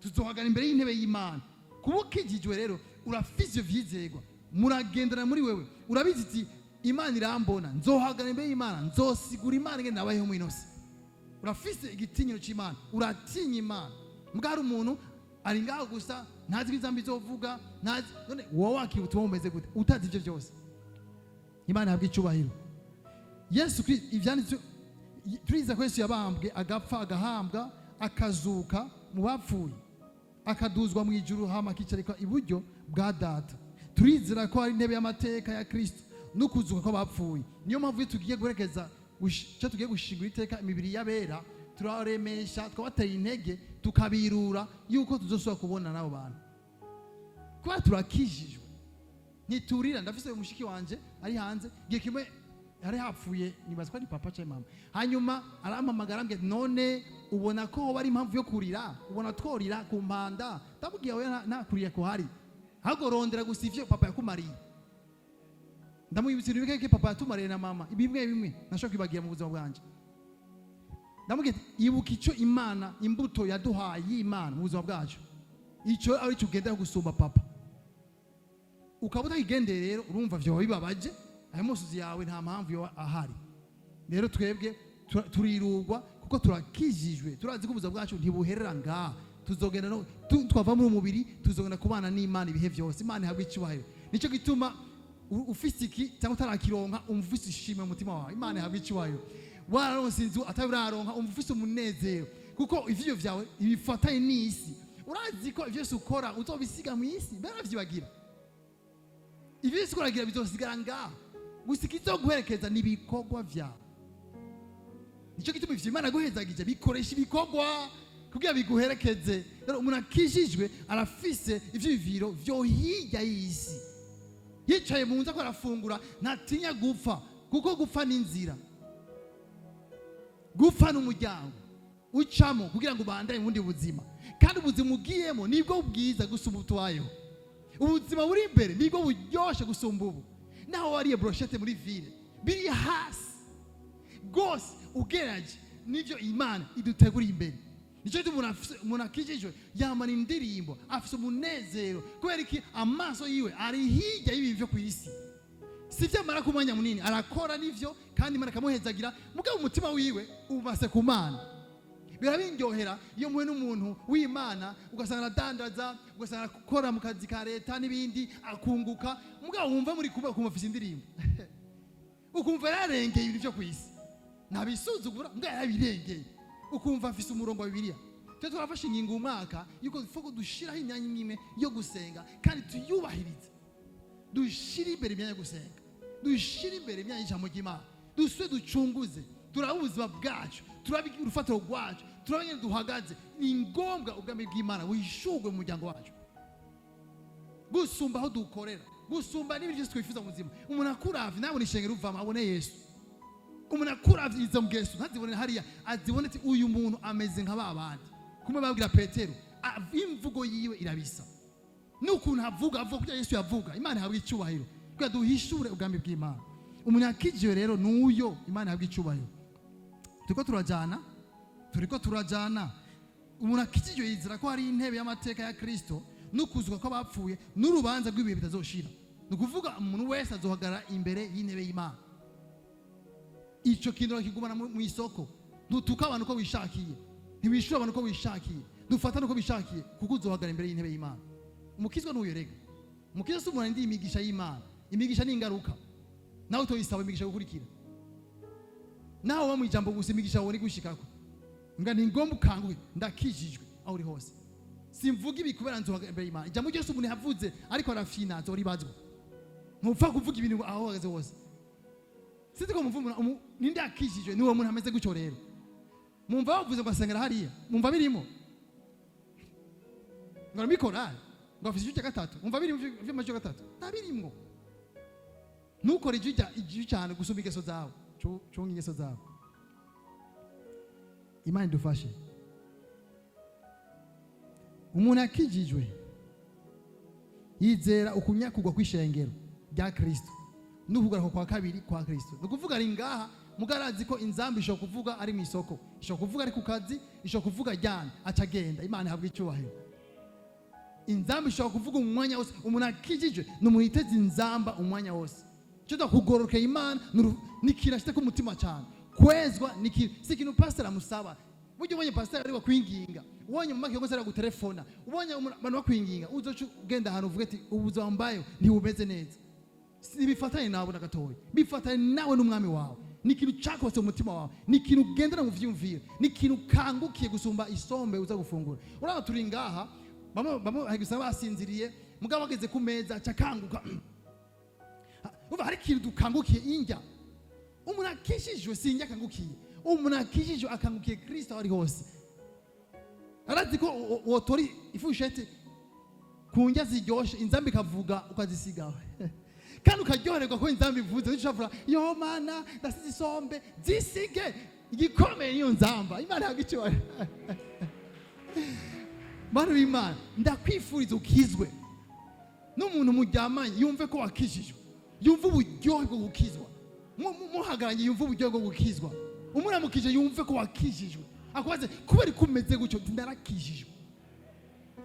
Tuzohagana imbere y'intebe y'Imana. Kuba ukijijwe rero urafise vyizegwa, muragendana muri wewe, urabizi ati Imana irambona, nzohagana imbere y'Imana, nzosigura Imana ngene nabayeho mu inosi. Urafise igitinyiro c'Imana, uratinya Imana. Mbwa umuntu ari ngaho gusa ntazi izambi zovuga, ntazi none wowe wakibutumwa umeze gute utazi ivyo byose. Imana yabwa icubahiro. Yesu Kristo ivyanditswe, turiza ko Yesu yabambwe, agapfa, agahambwa, akazuka mu bapfuye, akaduzwa mu ijuru, hama akicarika iburyo bwa data. Turizera ko ari intebe y'amateka ya Kristo no kuzuka kw'abapfuye. Niyo mpamvu tugiye guherekeza cyo tugiye gushingura iteka imibiri y'abera, turaremesha, twabateye intege, tukabirura yuko tuzosubira kubona nabo bantu. Kwa turakijijwe. Niturira, ndafise umushiki wanje ari hanze, giye kimwe hari hapfuye, nibaza ko ari papa cyangwa mama. Hanyuma arampamagara ambye, none ubona ko bari impamvu yo kurira, ubona tworira ku mpanda. Ndabwiye we nakuriye ko hari hagorondera gusa ivyo papa yakumariye. Ndamwibitsira ibike papa yatumariye na mama, bimwe nashoka kwibagiye mu buzima bwanje. Ndamubwiye ibuka ico Imana, imbuto yaduhaye y'Imana mu buzima bwacu, ico ari cyo ugenda gusumba papa. Ukabuta igendere rero, urumva vyo bibabaje, ayo musuzi yawe nta mpamvu yo ahari. Rero twebwe turirugwa kuko turakijijwe, turazi ko ubuzima bwacu ntibuherera ngaha. Tuzogenda no twava mu mubiri, tuzogenda kubana n'Imana ibihe byose. Imana ihabwa icubahiro. Nico gituma ufise iki cyangwa utarakironka umufise ishimwe mu mutima wawe. Imana ihabwa icubahiro. Wararonse inzu atabiraronka umufise umunezero, kuko ivyo vyawe ibifatanye n'isi. Urazi ko ivyo ukora uzobisiga mu isi, baravyibagira. Ivyo ukora bizosigara ngaha, gusa ikizoguherekeza n'ibikorwa vyawe. Nico gituma ivyo Imana guhezagije bikoresha ibikorwa, kugira biguherekeze. Rero umuntu akijijwe arafise ivyiviro vyo hirya y'isi, yicaye mu nzu ko arafungura ntatinya gupfa, kuko gupfa ni inzira, gupfa n'umuryango ucamo kugira ngo ubandanye mu bundi buzima, kandi ubuzima ugiyemo nibwo bwiza gusumba utwayeho. Ubuzima buri imbere nibwo buryoshe gusumba ubu. Naho wariye brochette muri ville biri hasi gose ugeraje nivyo Imana idutegura imbere. Nico umuntu akijijwe yamana indirimbo, afise umunezero kubera iki amaso yiwe ari hirya y'ibi byo ku isi. Sivyo amara kumanya munini arakora nivyo, kandi Imana kamuhezagira, mugabo umutima wiwe ubase ku Mana. Birabindyohera iyo muwe n'umuntu w'Imana ugasanga adandaza, ugasanga akora mu kazi ka leta n'ibindi akunguka, mugabo wumva muri kuba kumufise indirimbo ukumva yarengeye ibintu byo ku isi, ntabisuzugura mugabo yarabirengeye, ukumva afise umurongo wa Bibiliya. Twe turafashe ingingo umwaka yuko dufoko dushiraho imyanya imwe yo gusenga, kandi tuyubahirize, dushira imbere imyanya yo gusenga, dushira imbere imyanya y'ijambo ry'Imana, duswe ducunguze, turabe ubuzima bwacu, turabe urufatiro rwacu, turabe nyine duhagaze. Ni ngombwa ubwami bw'Imana wishurwe mu muryango wacu, gusumba aho dukorera, gusumba n'ibindi byose twifuza mu buzima. Umuntu akuravye nawe nishengera uvama abone Yesu, umuntu akuravye izo mgeso ntazibone hariya, azibone ati uyu muntu ameze nka babandi. Kumwe babwira Petero, imvugo yiwe irabisa n'ukuntu avuga kugira Yesu yavuga. Imana ihabwa icyubahiro kugira duhishure ubwami bw'Imana. Umuntu akijijwe rero nuyo Imana ihabwa icyubahiro. Turiko turajana umuntu akijijwe yizera ko hari intebe y'amateka ya Kristo n'ukuzwa ko bapfuye n'urubanza rw'ibihe bitazoshira. Nukuvuga umuntu wese azohagara imbere y'intebe y'Imana. Ico kintu kigumana mu isoko, ntutuka abantu ko wishakiye, ntibishura abantu ko wishakiye, dufatana uko bishakiye, kuko uzohagara imbere y'intebe y'Imana. Umukizwa n'uyo rega, umukizwa si umuntu ndi imigisha y'Imana. Imigisha ni ingaruka, nawe utoyisaba imigisha gukurikira. Naho wa mu ijambo gusa imigisha wori gushikako, nga ni ngomba ukanguke ndakijijwe aho uri hose. Simvuga ibi kubera nzohagara imbere y'Imana. Ijambo ryose umuntu yavuze ariko arafina azoribazwa, ntupfa kuvuga ibintu aho hagaze hose. Sitiko muvumura ninde akijijwe niwe muntu ameze gucyo rero. Mumva bavuze ngo asengera hariya, mumva birimo ngo mikora ngo afise icyo gatatu, mumva birimo vy'amajo gatatu ntabirimo. Nukore ijya cyane gusumba ingeso zawe, cunga ingeso zawe. Imana idufashe. Umuntu akijijwe yizera ukunyakugwa kw'ishengero rya Kristo n'ukugaruka kwa kabiri kwa Kristo. Nukuvuga ari ngaha mugarazi ko inzambi isho kuvuga ari mu isoko, isho kuvuga ari ku kazi, isho kuvuga jyana acagenda. Imana ihabwa icyubahiro. Inzambi isho kuvuga umwanya wose. Umuntu akijijwe n'umuntu yiteze inzamba umwanya wose. Cyo kugoroka Imana nikirashite ku mutima cyane. Kwezwa si ikintu pastor amusaba. Buryo ubonye pastor ari wakwinginga, ubonye mumake yose ari gutelefona, ubonye abantu bakwinginga, uzoca ugenda ahantu uvuga ati ubuzima mbayo ntibumeze neza. Bifatanye nawe nagatoye, bifatanye nawe n'umwami wawe. Ni ikintu cyakose mu mutima wawe, ni ikintu ugendera mu vyumviro, ni ikintu kangukiye gusumba isombe uza gufungura. Uraba turi ngaha bamwe hagisa basinziriye, mugabo bageze ku meza acakanguka. Uva hari ikintu dukangukiye injya. Umuntu akijijwe sinjya kangukiye, umuntu akijijwe akangukiye Kristo ari hose. Arazi ko wotori ifushete kunjya ziryoshe, inzambi kavuga ukazisigawe. Kandi ukaryohererwa ko inzambi ivuze, ushobora yo Mana ndasize isombe zisige igikomeye niyo nzamba. Imana yagicywa. Bana b'Imana ndakwifuriza ukizwe. N'umuntu mujyamanye yumve ko wakijijwe, yumve uburyohe bwo gukizwa. Muhagaranye yumve uburyohe bwo gukizwa. Umuramukije yumve ko wakijijwe. Akwaze kubera kumeze gucyo ndarakijijwe.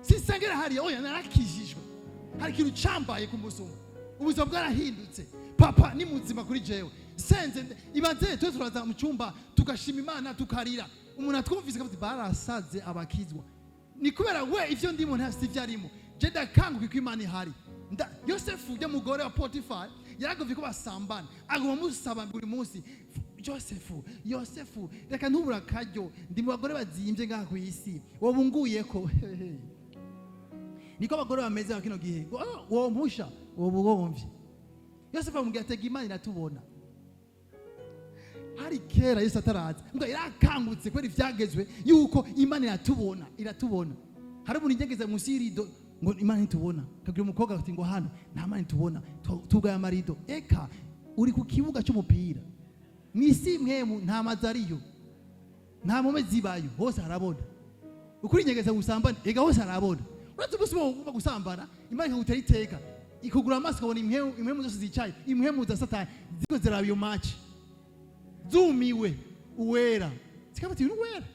Sisengera hariya oya narakijijwe. Hari ikintu cyambaye ku musomo. Ubuzima bwarahindutse. Papa ni muzima kuri jewe. Senze ibanze twe turaza mu cyumba tugashima Imana tukarira. Umuntu atwumvise ko barasaze abakizwa. Ni kubera we ivyo ndimo ntasi vyarimo. Je ndakanguka ko Imana ihari. Yosefu ujya mugore wa Potifar yaragovye ko basambana. Aguma musaba buri munsi. Yosefu reka ntubura karyo ndi mu bagore bazimvye ngaha ku isi. Wobunguye ko. Niko abagore bameze bakino gihe. Wo mpusha wo bugomvye. Yosefu amubwira ati Imana iratubona. hari kera Yesu ataraza ngo irakangutse kwera ivyagezwe yuko Imana iratubona hari umuntu igeze munsi y'irido ngo Imana itubona kagira umukobwa ati ngo hano nta Imana itubona tugaye amarido eka uri ku kibuga cy'umupira mwisi mwemu nta mazariyo nta mpome zibayo hose harabona ukuri nyegeza gusambana ega hose harabona uretse ubusimo bwo gusambana Imana ikagutera iteka ikugura amaso ukabona impwemu zose zicaye impwemu za Satani ziko ziraba iyo match zumiwe uwera zikabati uwera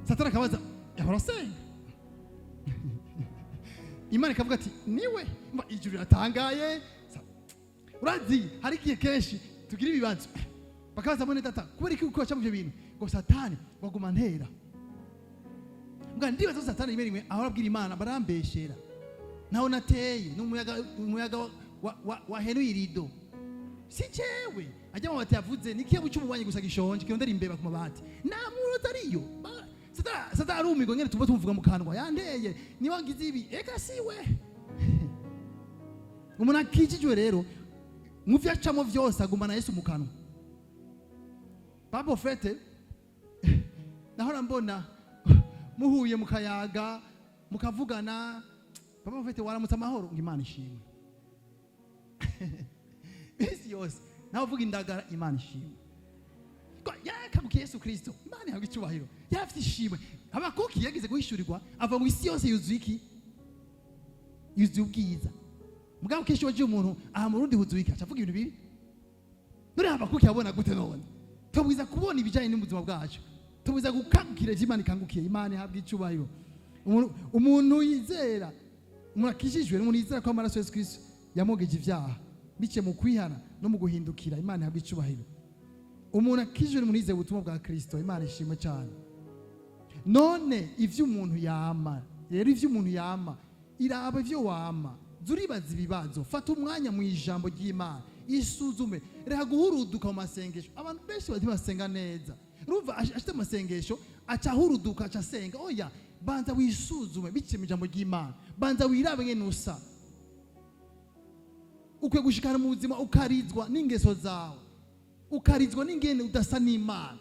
Satani akabaza yahora senga Imana ikavuga ati niwe ijuru riratangaye urazi hari igihe kenshi tugira ibibazo bakabaza mwene data kubera iki ukora cyamuvyo bintu ngo Satani baguma ntera mbwa ndibaza Satani rimwe aho arabwira Imana barambeshera naho nateye n'umuyaga wa henuye irido si jewe ajya mu bati yavuze nikiye bucumubanye gusa gishonje kirondera imbeba ku mabati namuroza ariyo Satani arumigo ngene tuba tumuvuga mu kanwa yandeye niwangize ibi eka siwe umuntu akijijwe rero mu vyacamo vyose agumana Yesu mu kanwa Papa Fete nahora mbona muhuye mukayaga mukavugana Papa Fete waramutse amahoro ngo Imana ishimwe isi yose naho uvuga indagara Imana ishimwe yakabukiye Yesu Kristo Imana yahabwa icyubahiro yafite ishimwe abakuki yagize guhishurirwa ava mu isi yose yuzuye iki yuzuye ubwiza mugabo kesho waje umuntu aha mu rundi huzuye iki acavuga ibintu bibi nuri abakuki yabona gute none tubwiza kubona ibijanye n'ubuzima bwacu tubwiza gukangukira Imana ikangukiye Imana yahabwa icyubahiro umuntu yizera umuntu akijijwe n'umuntu yizera ko amaraso Yesu Kristo yamogeje ivyaha bice mu kwihana no mu guhindukira Imana yahabwa icyubahiro umuntu akijijwe n'umuntu yizeye ubutumwa bwa Kristo Imana ishimwe cyane none ivyo umuntu yama rero ivyo umuntu yama iraba ivyo wama zuribaza ibibazo fata umwanya mu ijambo ry'Imana isuzume reka guhuruduka mu masengesho abantu benshi basenga neza urumva ashite amasengesho aca huruduka aca senga oya banza wisuzume bice mu ijambo ry'Imana banza wirabe ngene usa ukwe gushikana mu buzima ukarizwa n'ingeso zawe ukarizwa n'ingene udasa n'Imana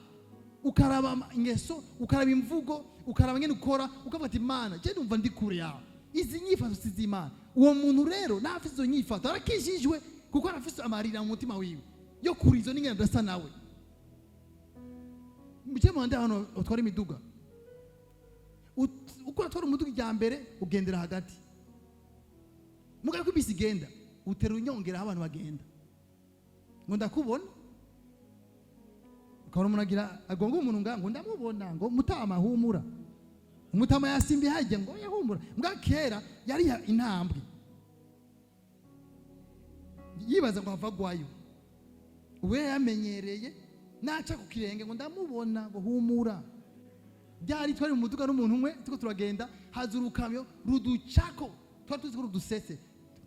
ukaraba ingeso ukaraba imvugo ukaraba ngene ukora ukavuga Imana je ndumva ndi kure yawe izi nyifato sizimana uwo muntu rero nafise izo nyifato arakishijwe kuko arafise amarira mu mutima wiwe yo kurizo n'ingene udasa nawe muje mu ndahano utwara imiduga uko atwara umuduga ijya mbere ugendera hagati mugaye ko bisi genda utera unyongera abantu bagenda ngo ndakubona ukabona umuntu agira agonga umuntu ngo ndamubona ngo mutama humura umutama yasimbi hajye ngo yahumura mbwa kera yari intambwe yibaza ngo havagwayo we yamenyereye naca ku kirenge ngo ndamubona ngo humura byari twari mu muduga n'umuntu umwe tuko turagenda hazurukamyo ruducako twari tuzi ko rudusetse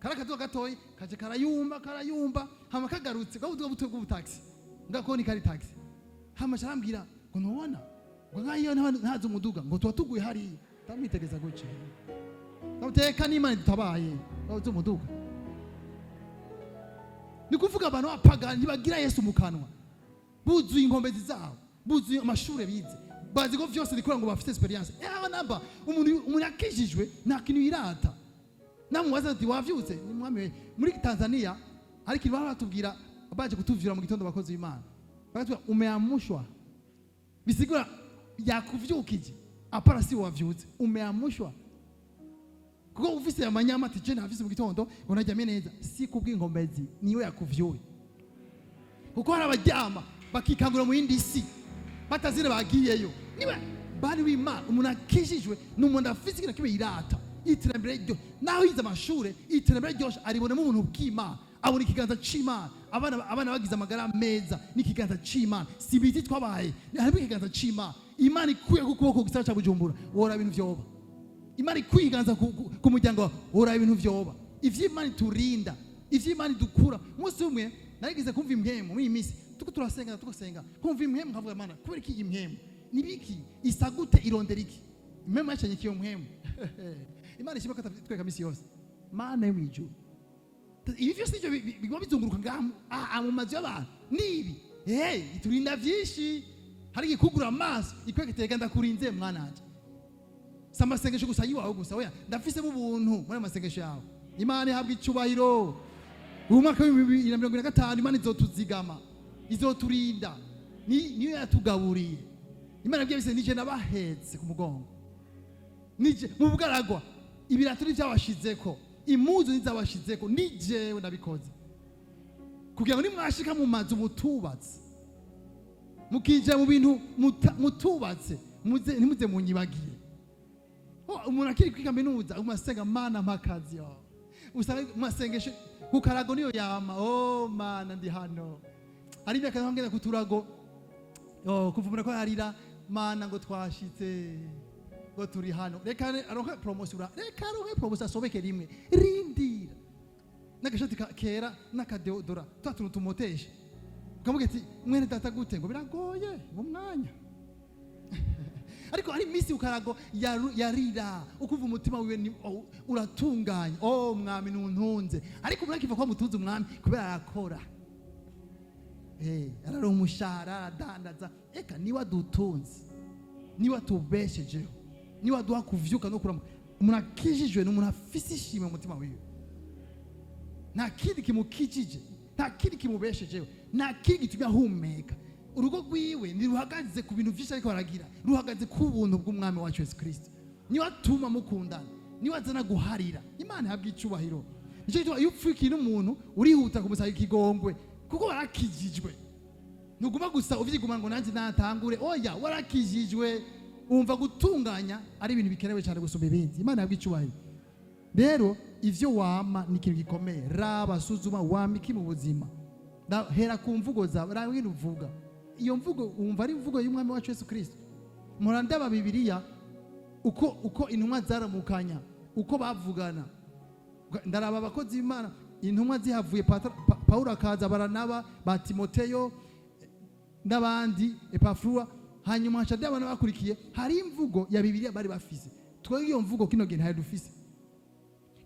karakato gatoyi kaje karayumba hama kagarutse gabutuga butwe bw'ubutaxi ngako ni kari taxi hama charambwira ngo nubona ngo ngayo ntazo umuduga ngo tuba tuguye hari tamwitegereza guce ndabuteka n'Imana dutabaye bazo umuduga ni kuvuga abantu bapagani bagira Yesu mu kanwa buzuye inkombezi zabo buzuye amashure bize bazi ko vyose bikora ngo bafite experience namba umuntu akijijwe nta kintu yirata namubaza ati wavyutse ni mwami muri Tanzania ariko batubwira baje kutuvira mu gitondo bakoze Imana bakatubwira umeamushwa bisigura yakuvyukije apara si wavyutse umeamushwa kuko ufise amanyama ati je nafise mu gitondo ngo najyame neza si kubw'inkombezi niyo yakuvyuye kuko hari abaryama bakikangura mu yindi si batazire bagiyeyo niwe bari w'Imana umuntu akijijwe n'umuntu afise ikintu kibe yirata iterambere ryo naho yize amashure iterambere ryose aribonamo umuntu bw'Imana abona ikiganza c'Imana abana bagize amagara meza n'ikiganza c'Imana si biti twabaye harimo ikiganza c'Imana Imana ikuye ku kuboko gisaba ca Bujumbura wora ibintu vyoba Imana ikwiganza ku muryango wora ibintu vyoba ivyo Imana turinda ivyo Imana dukura umunsi umwe nagize kumva impwemu mu imisi tuko turasenga kumva impwemu nkavuga Imana kubera iki impwemu nibiki isagute irondera iki impwemu yacanye kiyo mpwemu Imana ishimaka tweka misi yose Mana yo mwijuru ibi byose nivyo biguma bizunguruka ngaha mu mazu y'abantu nibi iturinda vyinshi. Hari igikugura amaso ikwegitega ndakurinze mwananje. Si amasengesho gusa yiwawe gusa, oya ndafisemo ubuntu muri amasengesho yawe. Imana ihabwa icubahiro. Uyu mwaka wa 2025 Imana izotuzigama, izoturinda, niyo yatugaburiye. Imana byabise nije nabahetse ku mugongo, nije mu bugaragwa ibirato n'ivyabashizeko, imuzu nizabashizeko, nijewe nabikoze kugira ngo nimwashika mu mazu mutubatse, mukije mu bintu mutubatse, ntimuze munyibagiye. Umuntu akiri kuri kaminuza umasenga Mana mpakazi yo, usanga umasengesho ku karago niyo yama, Mana ndi hano. Ari imyaka ngenda kuturago kuvumura ko harira, Mana ngo twashitse, ngo turi hano, reka aronke promotion, asobeke rimwe, rindira n'agashati kera n'akadeodora twatuntu tumoteshe, ukamuga ati mwene data gute, ngo biragoye mu mwanya ariko hari misi ukarago yarira, ukuva umutima wiwe uratunganye. Mwami nuntunze, ariko murakiva ko mutunze umwami kubera arakora, araronka umushahara, aradandaza. Eka niwe adutunze, niwe atubeshejeho, niwe aduha kuvyuka no kurama. Umuntu akijijwe n'umuntu afise ishimwe mu mutima wiwe, nta kindi kimukijije, nta kindi kimubeshejeho, nta kindi gitumye ahumeka. Urugo rwiwe ntiruhagaze ku bintu vyinshi ariko baragira, ruhagaze ku buntu bw'umwami wacu Yesu Kristo. Niwe atuma mukundana, niwe azana guharira. Imana ihabwa icubahiro. Nico gituma iyo upfukiye n'umuntu urihuta kumusaba ikigongwe, kuko warakijijwe. Ntuguma gusa uvyiguma ngo nanjye natangure, oya warakijijwe. Umva gutunganya ari ibintu bikenewe cyane gusumba ibindi. Imana ihabwa icubahiro. Rero ivyo wama ni ikintu gikomeye. Raba, suzuma wama iki mu buzima, hera ku mvugo zawe, raba ibintu uvuga. Iyo mvugo umva ari imvugo y'umwami wacu Yesu Kristo. Murandaba Bibiliya uko intumwa zaramukanya, uko bavugana. Ndaraba abakozi b'Imana, intumwa zihavuye, Paulo akaza, Baranaba, ba Timoteyo n'abandi, Epafura, hanyuma hashade abantu bakurikiye. Hari imvugo ya Bibiliya bari bafise, twebwe iyo mvugo kino gihe ntayo dufise,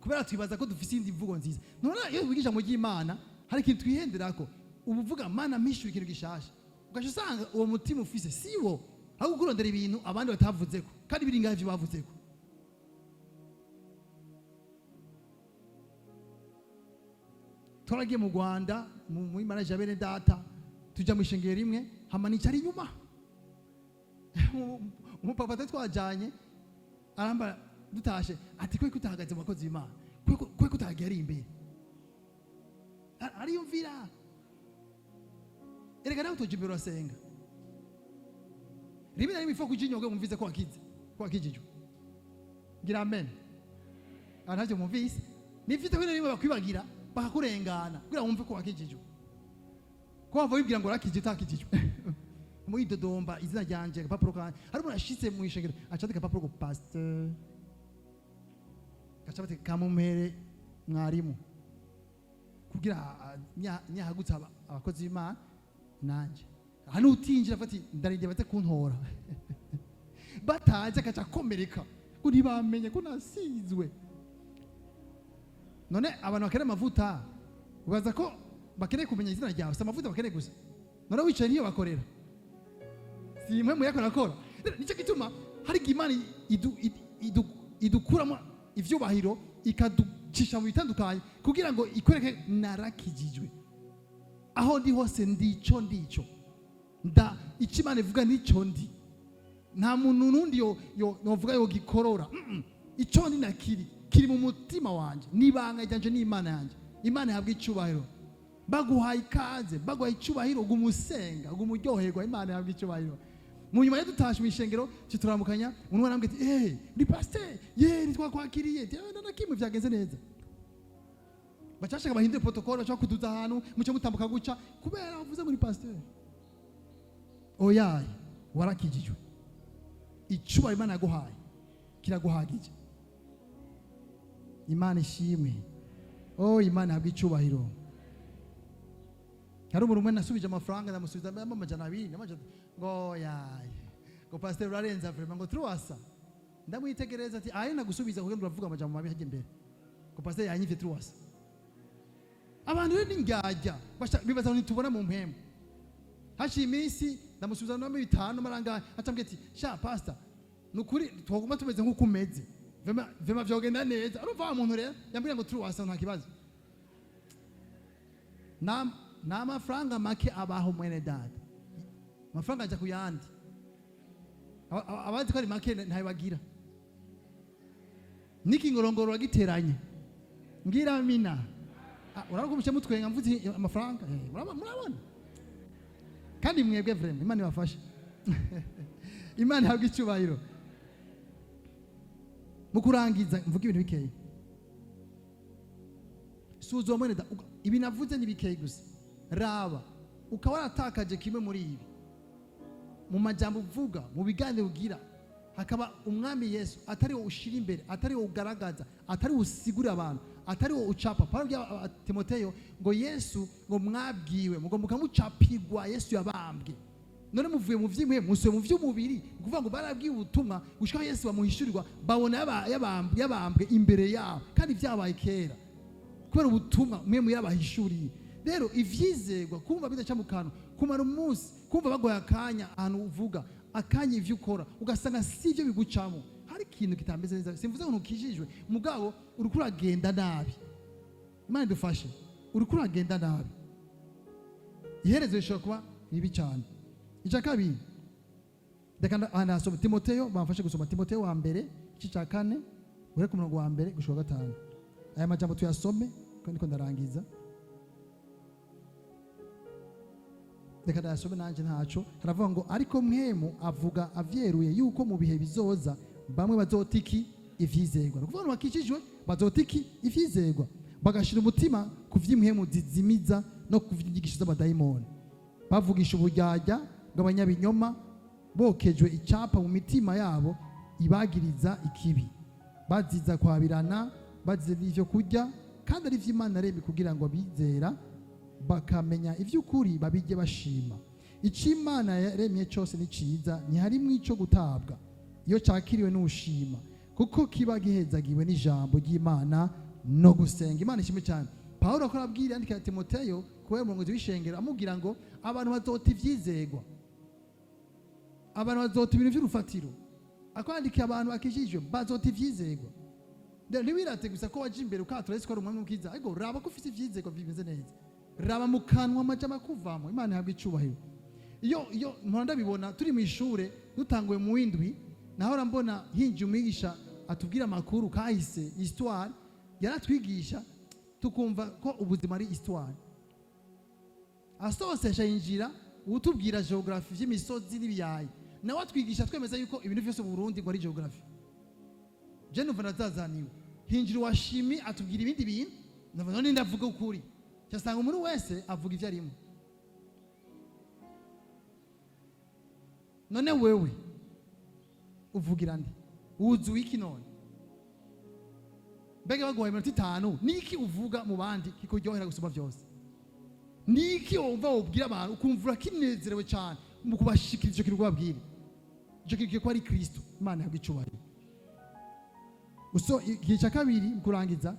kubera twibaza ko dufise indi mvugo nziza. None iyo wigisha mu ry'Imana hari ikintu twihenderako, ubuvuga Mana mpishuye ikintu gishasha, ugaca usanga uwo mutima ufise siwo, ahubwo kurondera ibintu abandi batavuzeko kandi biri ngaho ivyo bavuzeko. Twaragiye mu Rwanda muri manager bene data, tuja mu ishengero rimwe, hama nicara inyuma. Umupapa twajanye aramba dutashe ati kwe kutahagaze mu bakozi b'Imana, kwe kutahagiye ari imbere, ariyumvira. Erega nawe tuje imbere urasenga, rimwe na rimwe ifa kujinyogwe mumvize ko wakijijwe. Gira amen. Ntavyo mumvise, nifite ko rimwe bakwibagira bakakurengana kugira wumve ko wakijijwe, ko wava wibwira ngo rakije utakijijwe. Muyidodomba izina ryanje agapapuro kanje, hari umuntu ashitse mu ishengero acandika agapapuro ko pastor, gacabate kamumere mwarimu, kugira nyahagutse abakozi b'Imana nanje. Hano utinjira afati ndarinde bate kuntora bataje akaca komereka ngo ntibamenye ko nasizwe. None abantu bakeneye amavuta, ubaza ko bakeneye kumenya izina ryawe, si amavuta bakeneye gusa. None wicaye niyo bakorera, si imwe mu yakora. Nicyo gituma hari Imana idukuramo ivyubahiro, ikaducisha mu bitandukanye kugira ngo ikwereke narakijijwe. Aho ndi hose ndico icyo Imana ivuga nico ndi. Nta muntu nundi novuga yo gikorora. Ico ndi nakiri kiri mu mutima wanje, nibanga ryanje n'Imana yanje. Imana ihabwa icubahiro. Baguhaye ikaze, baguhaye icubahiro, gumusenga, gumuryoherwa. Imana ihabwa icubahiro. Mu nyuma yo dutashe mu ishengero turamukanya, umuntu arambwira ati ndi pasteur, nitwakwakiriye, na kimwe vyagenze neza. Bacashaka bahindure protocole, bashaka kuduza ahantu mucyo mutambuka guca kubera bavuze muri pasteur. Oyaye warakijijwe, icubahiro Imana yaguhaye kiraguhagije. Imana ishimwe. Imana ihabwa icubahiro. Hari umuntu umwe nasubije amafaranga, ndamusubiza amajana 200, ngo yaye, ngo pasteur urarenza vraiment, ngo truasa. Ndamwitegereza ati nagusubiza kugira ngo uravuga amajambo mabi haje imbere, ngo pasteur yanyivye truasa. abantu rero n'indyarya bibaza ngo ntitubona mu mpemu. Haciye iminsi ndamusubiza no 5 maranga atambwiye ati sha pastor nukuri twaguma tumeze nk'uko umeze vema vyogenda neza. Urumva wa muntu rero yambwiye ngo turi wasa nta kibazo. Na mafaranga make abaho mwene dada, amafaranga aja kuyandi abandi ko ari make ntayo bagira. Niki ngorongoro wagiteranye ngira mina urakumushe mutwenga mvuze amafaranga murabona kandi mwebwe vrem Imana ibafashe Imana habwe icyubahiro. Mukurangiza mvuga ibintu bikeye suzo mwene da ibi navuze ni bikeye gusa. Raba ukaba waratakaje kimwe muri ibi mu majambo uvuga mu biganiro ugira, hakaba umwami Yesu atari wo ushira imbere, atari wo ugaragaza, atari wo usigurira abantu, atari wo ucapa. Paulo ya Timoteyo ngo Yesu ngo mwabwiwe ngo mukamucapirwa Yesu yabambwe. None muvuye mu vyimwe musuye mu vy'umubiri kuvuga ngo barabwiye ubutumwa gushika Yesu bamuhishurirwa babona yabambwe imbere yabo kandi vyabaye kera kubera ubutumwa mwe yabahishuriye. Rero ivyizegwa kumva bidaca mu kanwa kumara umunsi kumva bagoye akanya ahantu uvuga akanya ivyo ukora ugasanga sivyo bigucamo, hari ikintu kitameze neza. Simvuze ngo ntukijijwe mugabo uriko uragenda nabi. Imana idufashe, uriko uragenda nabi iherezo rishobora kuba bibi cyane. Icya kabiri ndakanda anasoma Timoteyo, bamfashe gusoma Timoteyo wa mbere igice cya 4 ure ku murongo wa mbere gushika 5. Aya majambo tuyasome kandi ko ndarangiza. Reka ndayasome nanje ntaco. Haravuga ngo ariko mwemu avuga avyeruye yuko mu bihe bizoza bamwe bazotiki ivyizegwa. Kuvuga ngo bakijijwe bazotiki ivyizegwa bagashira umutima ku vy'imwemu zizimiza no ku vyigisho z'abadayimoni, bavugisha uburyarya bw'abanyabinyoma, bokejwe icapa mu mitima yabo ibagiriza ikibi, baziza kwabirana, bazize ivyo kurya kandi ari vy'Imana remi kugira ngo bizera bakamenya ivy'ukuri babije bashima. Ico Imana yaremye cyose ni ciza, ntiharimwo ico gutabwa iyo cakiriwe n'ushima, kuko kiba gihezagiwe n'ijambo ry'Imana no gusenga. Imana ishimwe cyane. Paulo akora abwira yandika Timoteyo kubera umurongozi w'ishengero amubwira ngo abantu bazota ivyizegwa, abantu bazota ibintu vy'urufatiro. Akwandika abantu bakijijwe bazota ivyizegwa. Ntiwirate gusa ko waje imbere ukatura Yesu ko ari umwami w'ukiza, ariko raba ko ufite ivyizegwa bimeze neza. Raba mu kanwa amajama kuvamo. Imana ihabwe icubahiro. Iyo mpora bibona turi mu ishure dutanguye mu windwi, naho rambona hinje umwigisha atubwira amakuru kahise histoire, yaratwigisha tukumva ko ubuzima ari histoire. Asosesha injira utubwira geography y'imisozi n'ibiyayi, nawe atwigisha twemeza yuko ibintu byose mu Burundi ngo ari geography. Je numva nazazaniwe hinjira washimi atubwira ibindi bintu, none ndavuga ukuri cyasanga umuntu wese avuga ivyo arimo. None wewe uvugira ndi uzu iki none? Mbega bagoye 5 niki uvuga mu bandi kikuryohera gusoma byose? Niki wumva ubwira abantu ukumvura kinezerewe cyane mu kubashikira icyo kintu kubabwira? Icyo kintu ko ari Kristo. Imana yabwe icubahiro. Uso igice kabiri kurangiza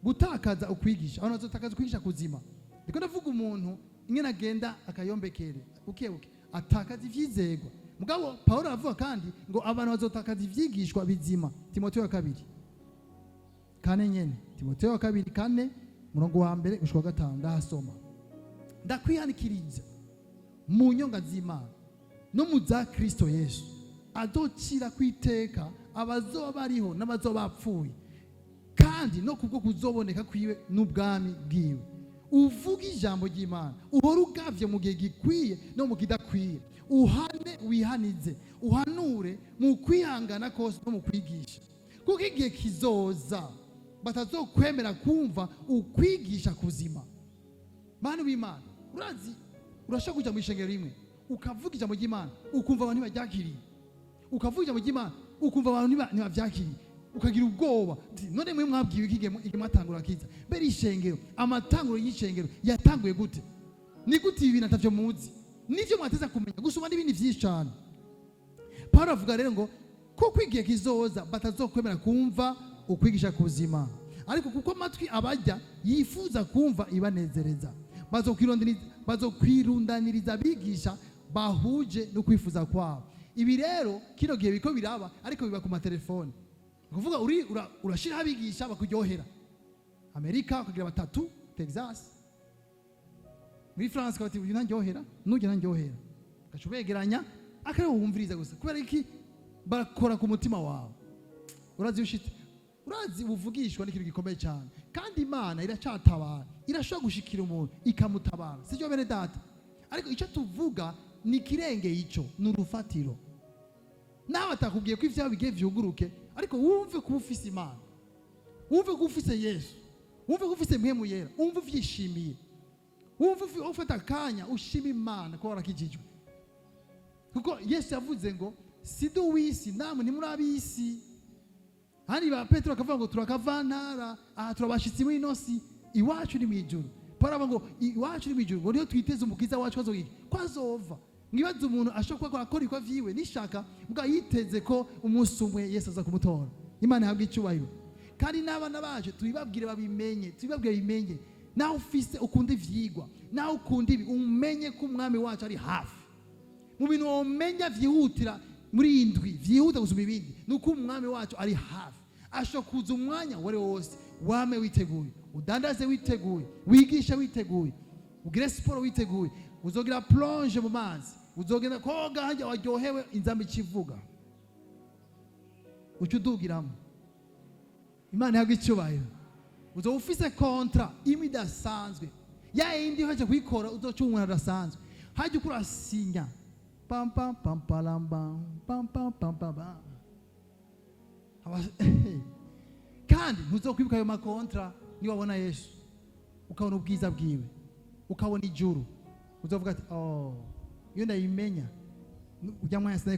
gutakaza ukwigisha. Abantu bazotakaza ukwigisha kuzima. Ndiko ndavuga umuntu ingene agenda akayombekere ukebuke atakaza ivyizegwa. Mugabo Paulo aravuga kandi ngo abantu bazotakaza ivyigishwa bizima. Timoteyo 2 kane nyene. Timoteyo 2 kane murongo wa mbere gushika 5 ndahasoma. Ndakwihanikiriza mu nyonga z'Imana no mu za Kristo Yesu adocira kwiteka abazoba bariho n'abazoba bapfuye, kandi no kubwo kuzoboneka kwiwe n'ubwami bwiwe. Uvuga ijambo ry'Imana, uhora ugavye mu gihe gikwiye no mu kidakwiye, uhane wihanize, uhanure mu kwihangana kose no mu kwigisha, kuko igihe kizoza batazokwemera kumva ukwigisha kuzima. Bantu b'Imana, urazi urashaka kuja mu ishengero rimwe ukavuga ijambo ry'Imana ukumva abantu ntibaryakiriye, ukavuga ijambo ry'Imana ukumva abantu ntibavyakiriye, ukagira ubwoba. None mwe mwabwiwe iki matangura kiza mbere ishengero, amatanguro y'ishengero yatanguye gute? Ni gute ibi natavyo muzi? Nivyo mwateza kumenya gusoma n'ibindi vyinshi cyane. Paulo avuga rero ngo ko kwigiye kizoza batazokwemera kumva ukwigisha kuzima, ariko kuko amatwi abajya yifuza kumva ibanezereza, bazokwirundaniriza abigisha bahuje no kwifuza kwabo. Ibi rero kino gihe biko biraba, ariko biba ku matelefone. Kuvuga urashiraho abigisha bakuryohera. Amerika ukagira batatu, Texas, muri France ukabati uyu ntanjyohera, nujya ntanjyohera, gacubegeranya akareba wumviriza gusa, kubera iki bakora ku mutima wawe. Urazi buvugishwa n'ikintu gikomeye cyane, kandi Imana iracatabara, irashobora gushikira umuntu ikamutabara, sicyo bene data? Ariko icyo tuvuga ni kirengeye ico, n'urufatiro. Nawe atakubwiye ko ivyawe bigiye vyuguruke, ariko wumve ko ufise Imana, wumve ko ufise Yesu, wumve ko ufise mpemu yera, wumve uvyishimiye, wumve ufata akanya ushima Imana ko warakijijwe. Kuko Yesu yavuze ngo sidu wisi namwe ni muri abisi. Hani ba Petro akavuga ngo turakavantara, turabashitsi muri nosi, iwacu ni mwijuru. Paraba ngo iwacu ni mwijuru, ngo niyo twiteze umukiza wacu kwazova. Ngibaza umuntu ashobora gukora iko vyiwe nishaka, muga yiteze ko umunsi umwe Yesu aza kumutora. Imana ihabwe icyubahiro. Kandi n'abana baje tubibabwire bimenye. Nawe ufise ukunda ivyigwa, nawe ukunda ibi, umenye ko umwami wacu ari hafi. Mu bintu womenya vyihutira muri indwi, vyihuta gusumba ibindi, nuko umwami wacu ari hafi. Ashobora kuza umwanya wari wose, wame witeguye, udandaze witeguye, wigisha witeguye, ugire siporo witeguye, uzogira plonge mu mazi, uzogenda koga hajya waryohewe inzamba ikivuga, uca udugiramo. Imana ihabwe icyubahiro. Uzoba ufise kontra imwe idasanzwe, ya yindi haje kuyikora uzoca umuntu adasanzwe, hajya ukura sinya pam pam pam palamba pam pam pam pam. Kandi ntuzokwibuka ayo makontra niba wabona Yesu, ukabona ubwiza bwiwe, ukabona ijuru, uzovuga ati iyo ndayimenya ujya mwanya sinari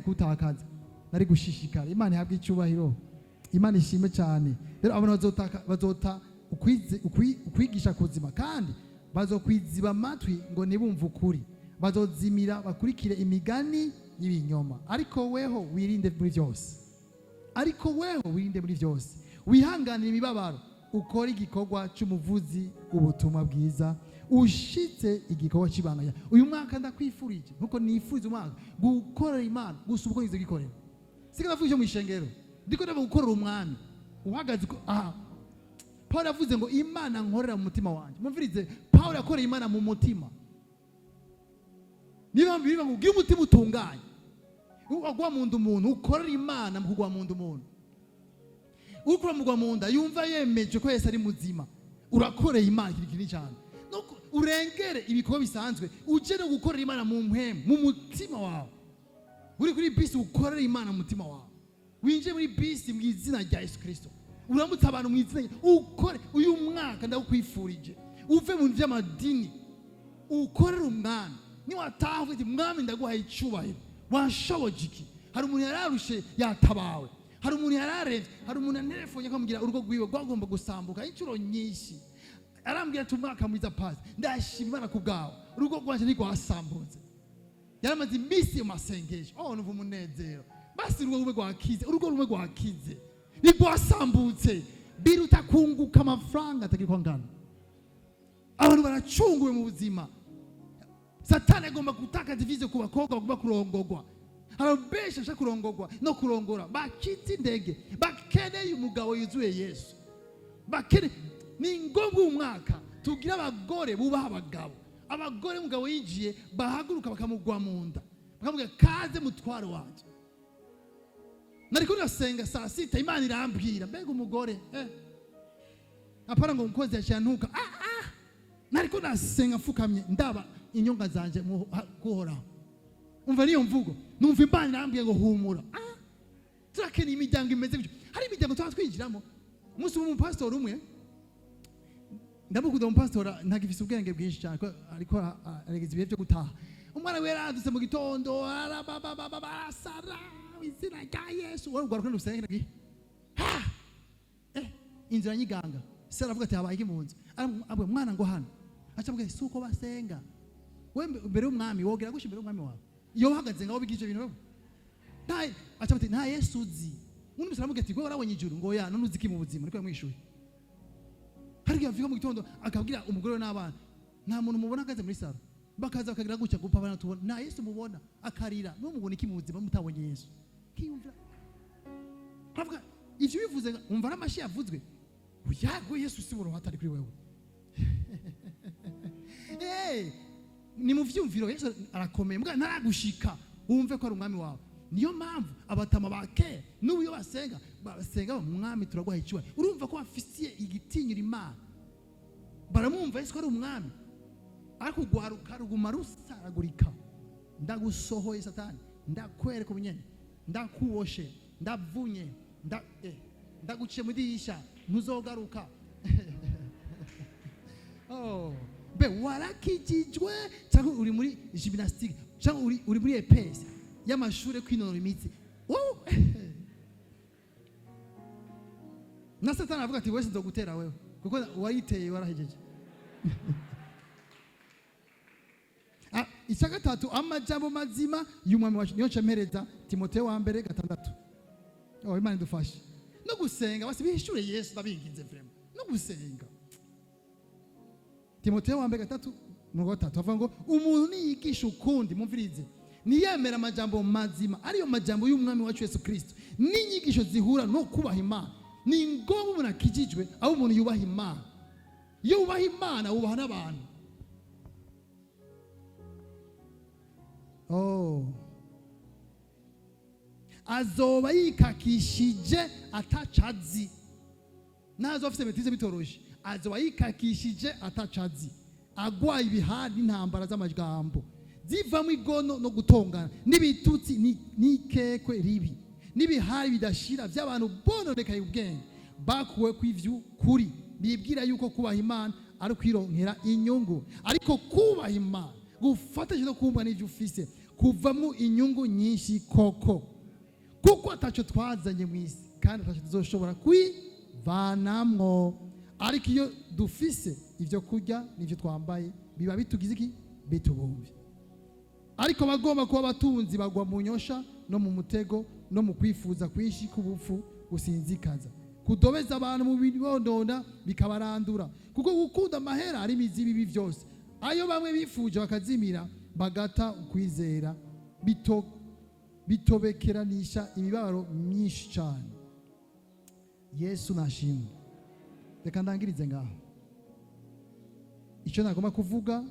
kuwutakaza, nari gushishikara. Imana ihabwe icyubahiro, Imana ishime cyane. Rero abantu bazota ukwigisha kuzima, kandi bazokwiziba amatwi ngo nibumve ukuri, bazozimira bakurikire imigani y'ibinyoma. Ariko weho wirinde muri byose, wihanganira imibabaro, ukora igikorwa cy'umuvuzi ubutumwa bwiza, ushitse igikorwa cy'ibanga. Uyu mwaka ndakwifurije nkuko nifuza umwaka gukorera Imana gusa uko nizo gikorera. Sikabafuje mu ishengero ndiko ndava gukorera umwami uhagaze Paul yavuze ngo Imana nkorera mu mutima wanje. Mumvirize, Paul yakoreye Imana mu mutima. Niba ngo ugira umutima utunganye, ugwa mu nda umuntu, ukorera Imana mu kugwa mu nda umuntu, ukura mugwa mu nda yumva yemeje ko Yesu ari muzima, urakoreye Imana ikintu kinini cyane. Urengere ibikorwa bisanzwe, uje no gukorera Imana mu mpemu, mu mutima wawe. Uri kuri bisi ukorera Imana mu mutima wawe, winje muri bisi mu izina rya Yesu Kristo, uramutse abantu mu izina ukore. Uyu mwaka ndakwifurije uve mu by'amadini, ukorera umwami. Ni watavuye ati mwami ndaguhaye icyubahiro, washoboje iki? Hari umuntu yararushe yatabawe, hari umuntu yararevye, hari umuntu anerefonye akamubwira urugo rwiwe rwagomba gusambuka inshuro nyinshi, arambwira ati umwaka mwiza pasi, ndashima Imana kubwawe, urugo rwanje ntigwasambutse. Yaramaze iminsi mu masengesho, numva umunezero. Basi urugo rumwe rwakize ntigwasambutse, biruta kunguka amafaranga atakirwa ngana. Abantu baracunguwe mu buzima. Satani agomba gutaka divize ku bakobwa bagomba kurongogwa. Hari benshi bashaka kurongogwa no kurongora, bakitse indege, bakeneye umugabo yuzuye Yesu. Ni ngombwa umwaka tugira abagore bubaha abagabo. Abagore umugabo yijiye bahaguruka bakamugwa mu nda, bakamubwira kaze mutwaro wanje. Nariko ndasenga saa sita, Imana irambwira mbega umugore apara ngo umukozi yashantuka. Nariko ndasenga mfukamye ndaba inyonga zanje guhora. Umva niyo mvugo, numva Imana irambwiye ngo humura. Turakeni imiryango imeze bityo. Hari imiryango twinjiramo. Umunsi w'umupastor umwe, ndamukuda umupastor ntagifise ubwenge bwinshi cyane, ariko aregeza ibihe byo gutaha. Umwana we yaradutse mu gitondo, arababababasara izina rya Yesu. Wari ugwaruka n'usenge ngi inzira nyiganga. Se aravuga ati habaye imunzi. Abwe mwana ngo hano. Acavuga suko basenga. We mbere umwami wogera gushimira umwami wawe. Iyo uhagaze ngaho bigije ibintu wewe. Acavuga ati nta Yesu uzi. undi musara aramubwira ati warabonye ijuru ngo ya none uziki mu buzima ariko yamwishuye. Hari igihe avuga mu gitondo akabwira umugore we n'abana nta muntu mubona akaze muri saro bakaza bakagira gutya gupa abana tubona na Yesu mubona akarira n'umubona iki mu buzima mutabonye Yesu kiyumvira havuga ivyo bivuze umva n'amashi yavuzwe uyago Yesu si boro hatari kuri wewe. Ni mu vyumviro Yesu arakomeye mbwa ntaragushika wumve ko ari umwami wawe. Niyo mpamvu abatama bake n'ubu yo basenga mu mwami turagwaha iciwe urumva ko bafisiye igitinyira Imana baramwumva Yesu ko ari umwami ariko ugwaruka ruguma rusaragurika. Ndagusohoye Satani ndakwereka ubunyene ndakuwoshe ndavunye ndaguciye mu dirisha ntuzogaruka. Be warakijijwe cyangwa uri muri gymnastique cyangwa uri muri EPS y'amashure kwinonora imitsi. Na Satani avuga ati wese ndogutera wewe kuko wayiteye warahejeje. Icya gatatu amajambo mazima y'umwami wacu niyo cyemereza Timotheo wa mbere 6. Imana idufashe no gusenga basi bishure Yesu ndabinginze vraiment no gusenga. Timotheo wa mbere 3:3 avuga ngo umuntu niyigisha ukundi mumvirize niyemera amajambo mazima ariyo majambo y'umwami wacu Yesu Kristo n'inyigisho zihura no kubaha Imana. Ni ngombwa umuntu akijijwe aho umuntu yubaha Imana. Iyo ubaha Imana ubaha n'abantu. Azoba yikakishije atacazi nazo afite betize bitoroshe azoba yikakishije atacazi agwaye ibihari n'intambara z'amajambo ziva mu igono no gutongana n'ibitutsi n'ikekwe ribi n'ibihari bidashira by'abantu bononekaye ubwenge bakuwe kw'ivyo kuri bibwira yuko kubaha Imana ari kwironkera inyungu ariko kubaha Imana gufatanye no kumva n'ivyo ufise kuvamo inyungu nyinshi koko kuko ataco twazanye mu isi kandi ataco tuzoshobora kwivanamwo. Ariko iyo dufise ivyo kurya n'ivyo twambaye biba bitugize iki bitubumvye. Ariko bagomba kuba batunzi bagwa mu nyosha no mu mutego no mu kwifuza kwishi kubupfu gusinzikaza kudobeza abantu mu bibondona bikabarandura kuko gukunda amahera ari mizibi bibi byose ayo bamwe bifuje bakazimira bagata ukwizera bitobekeranisha imibabaro myinshi cyane. Yesu nashimwe. Reka ndangirize ngaho icyo nagomba kuvuga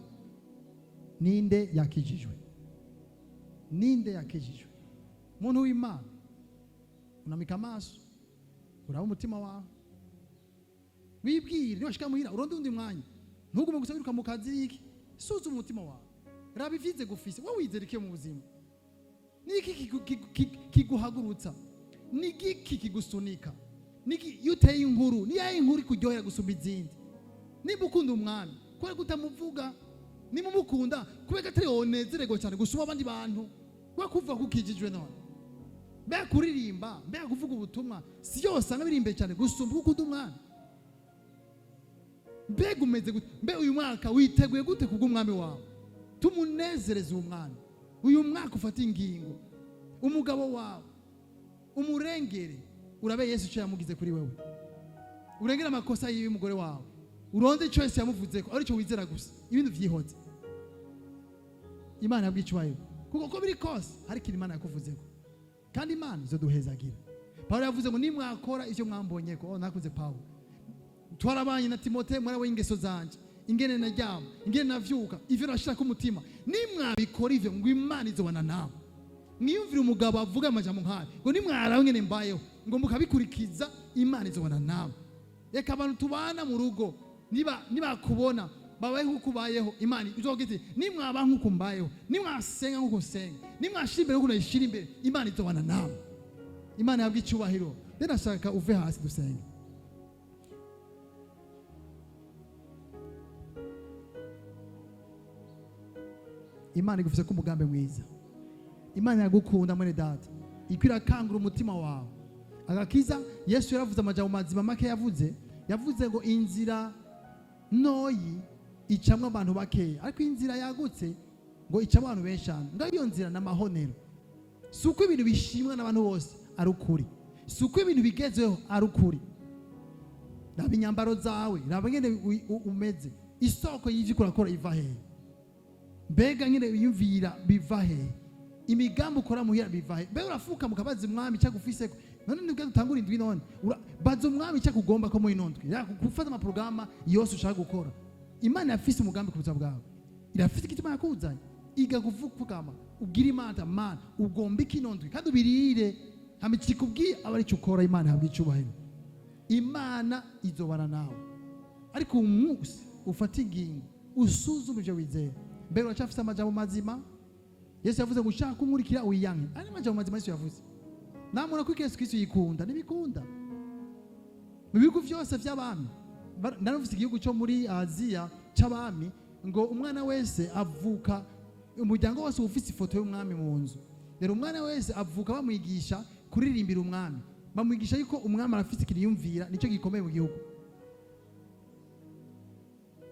ninde yakijijwe muntu w'Imana unamika amaso uraba umutima wawe wibwire niwashika muhira uronde undi mwanya ntugume gusa wiruka mu kazi iki suzuma umutima wawe raba ivize gufise wowe wizereke mu buzima niki kiguhagurutsa niki kigusunika niki yuteye inkuru niya inkuru kuryohera gusumba izindi niba ukunda umwami kubera kutamuvuga nimumukunda kubera atari onezerego cyane gusuma abandi bantu wakuvuga kukijijwe none mbega kuririmba mbega kuvuga ubutumwa si yose birimbe cyane gusumba ukunda umwami. Mbega umeze gute mbega uyu mwaka witeguye gute kubw'umwami wawe tumunezereze umwami uyu mwaka ufata ingingo umugabo wawe umurengere urabe Yesu cyo yamugize kuri wewe urengera amakosa y'umugore wawe uronde cyo Yesu yamuvuze ko ari cyo wizera gusa ibintu vyihoze. Imana yabwicubaye kuko biri kose hari kiri Imana yakuvuzeko kandi Imana izoduhezagira. Paulo yavuze ngo nimwakora ivyo mwambonye ko nakuze Paulo twarabanye na Timotheo mwarawe ingeso zanje ingene naryama ingene navyuka ivyo nashira ku mutima nimwabikora ivyo ngo Imana izobana nawe. Mwiyumvira umugabo avuga amajambo nk'ayo ngo nimwarawe ngene mbayeho ngo mukabikurikiza Imana izobana nawe. Reka abantu tubana mu rugo niba kubona babayeho kubayeho Imana izogite nimwaba nkuko mbayeho nimwasenga nkuko senga nimwashira imbere nkuko nashira imbere Imana izobana nawe. Imana yabwiye icyubahiro rero ashaka uve hasi dusenge. Imana igufise ko umugambi mwiza. Imana yagukunda mwene data ikwira kangura umutima wawe agakiza. Yesu yaravuze amajambo mazima make yavuze ngo inzira noyi icamwe abantu bakeya ariko inzira yagutse ngo icamwe abantu benshi. Ngo iyo nzira n'amahonero si uko ibintu bishimwa n'abantu bose ari ukuri si uko ibintu bigezeho ari ukuri. Raba inyambaro zawe, raba ngene umeze, isoko y'ivyo urakora iva hehe? Mbega ngene wiyumvira biva hehe? Imigambi ukora muhira biva hehe? Mbega urafuka mukabaza umwami cyagufiseko, none nibwo dutangura indwi none baza umwami cyakugomba ko muri nondwe gufata amaprograma yose ushaka gukora. Imana yafise umugambi ku buzima bwawe, irafise ikitima yakuzanye, iga kuvukama ubwira Imana mana ugomba ikinondwe kandi ubirire hamikikubwiye abari cyo ukora. Imana habwa icubahiro, Imana izobana nawe. Ariko umunsi ufata ingingo usuzume ivyo wizera, mbere uracafise amajambo mazima. Yesu yavuze ngo ushaka kumurikira uyiyanke, ari amajambo mazima Yesu yavuze. Namuna ko Yesu Kristo yikunda nibikunda mu bihugu vyose vy'abami. Narumvise igihugu cyo muri Aziya c'abami ngo umwana wese avuka, umuryango wose ufise ifoto y'umwami mu nzu. Rero umwana wese avuka bamwigisha kuririmbira umwami, bamwigisha yuko umwami arafise kiriyumvira, nico gikomeye mu gihugu.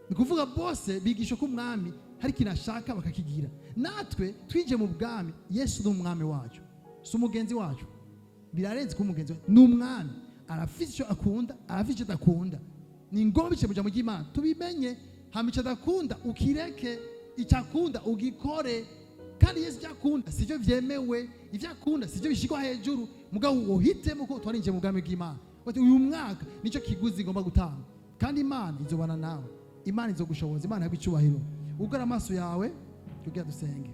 Nikuvuga bose bigisha ko umwami hari kinashaka bakakigira. Natwe twije mu bwami, Yesu ni umwami wacu, si umugenzi wacu. Birarenze ko umugenzi wacu ni umwami, arafise icyo akunda, arafise icyo adakunda. Ni ngombwa bice mu Imana tubimenye, hamica adakunda ukireke, icyakunda ugikore. Kandi Yesu cyakunda sivyo vyemewe, ivyo akunda sivyo bishikwa hejuru, mugabo uhitemo ko twarinje mu bwami bw'Imana. Uyu mwaka nico kiguzi ngomba gutanga, kandi Imana izobana nawe, Imana izogushoboza, Imana yabicubahiro. Ugara amaso yawe tugira dusenge.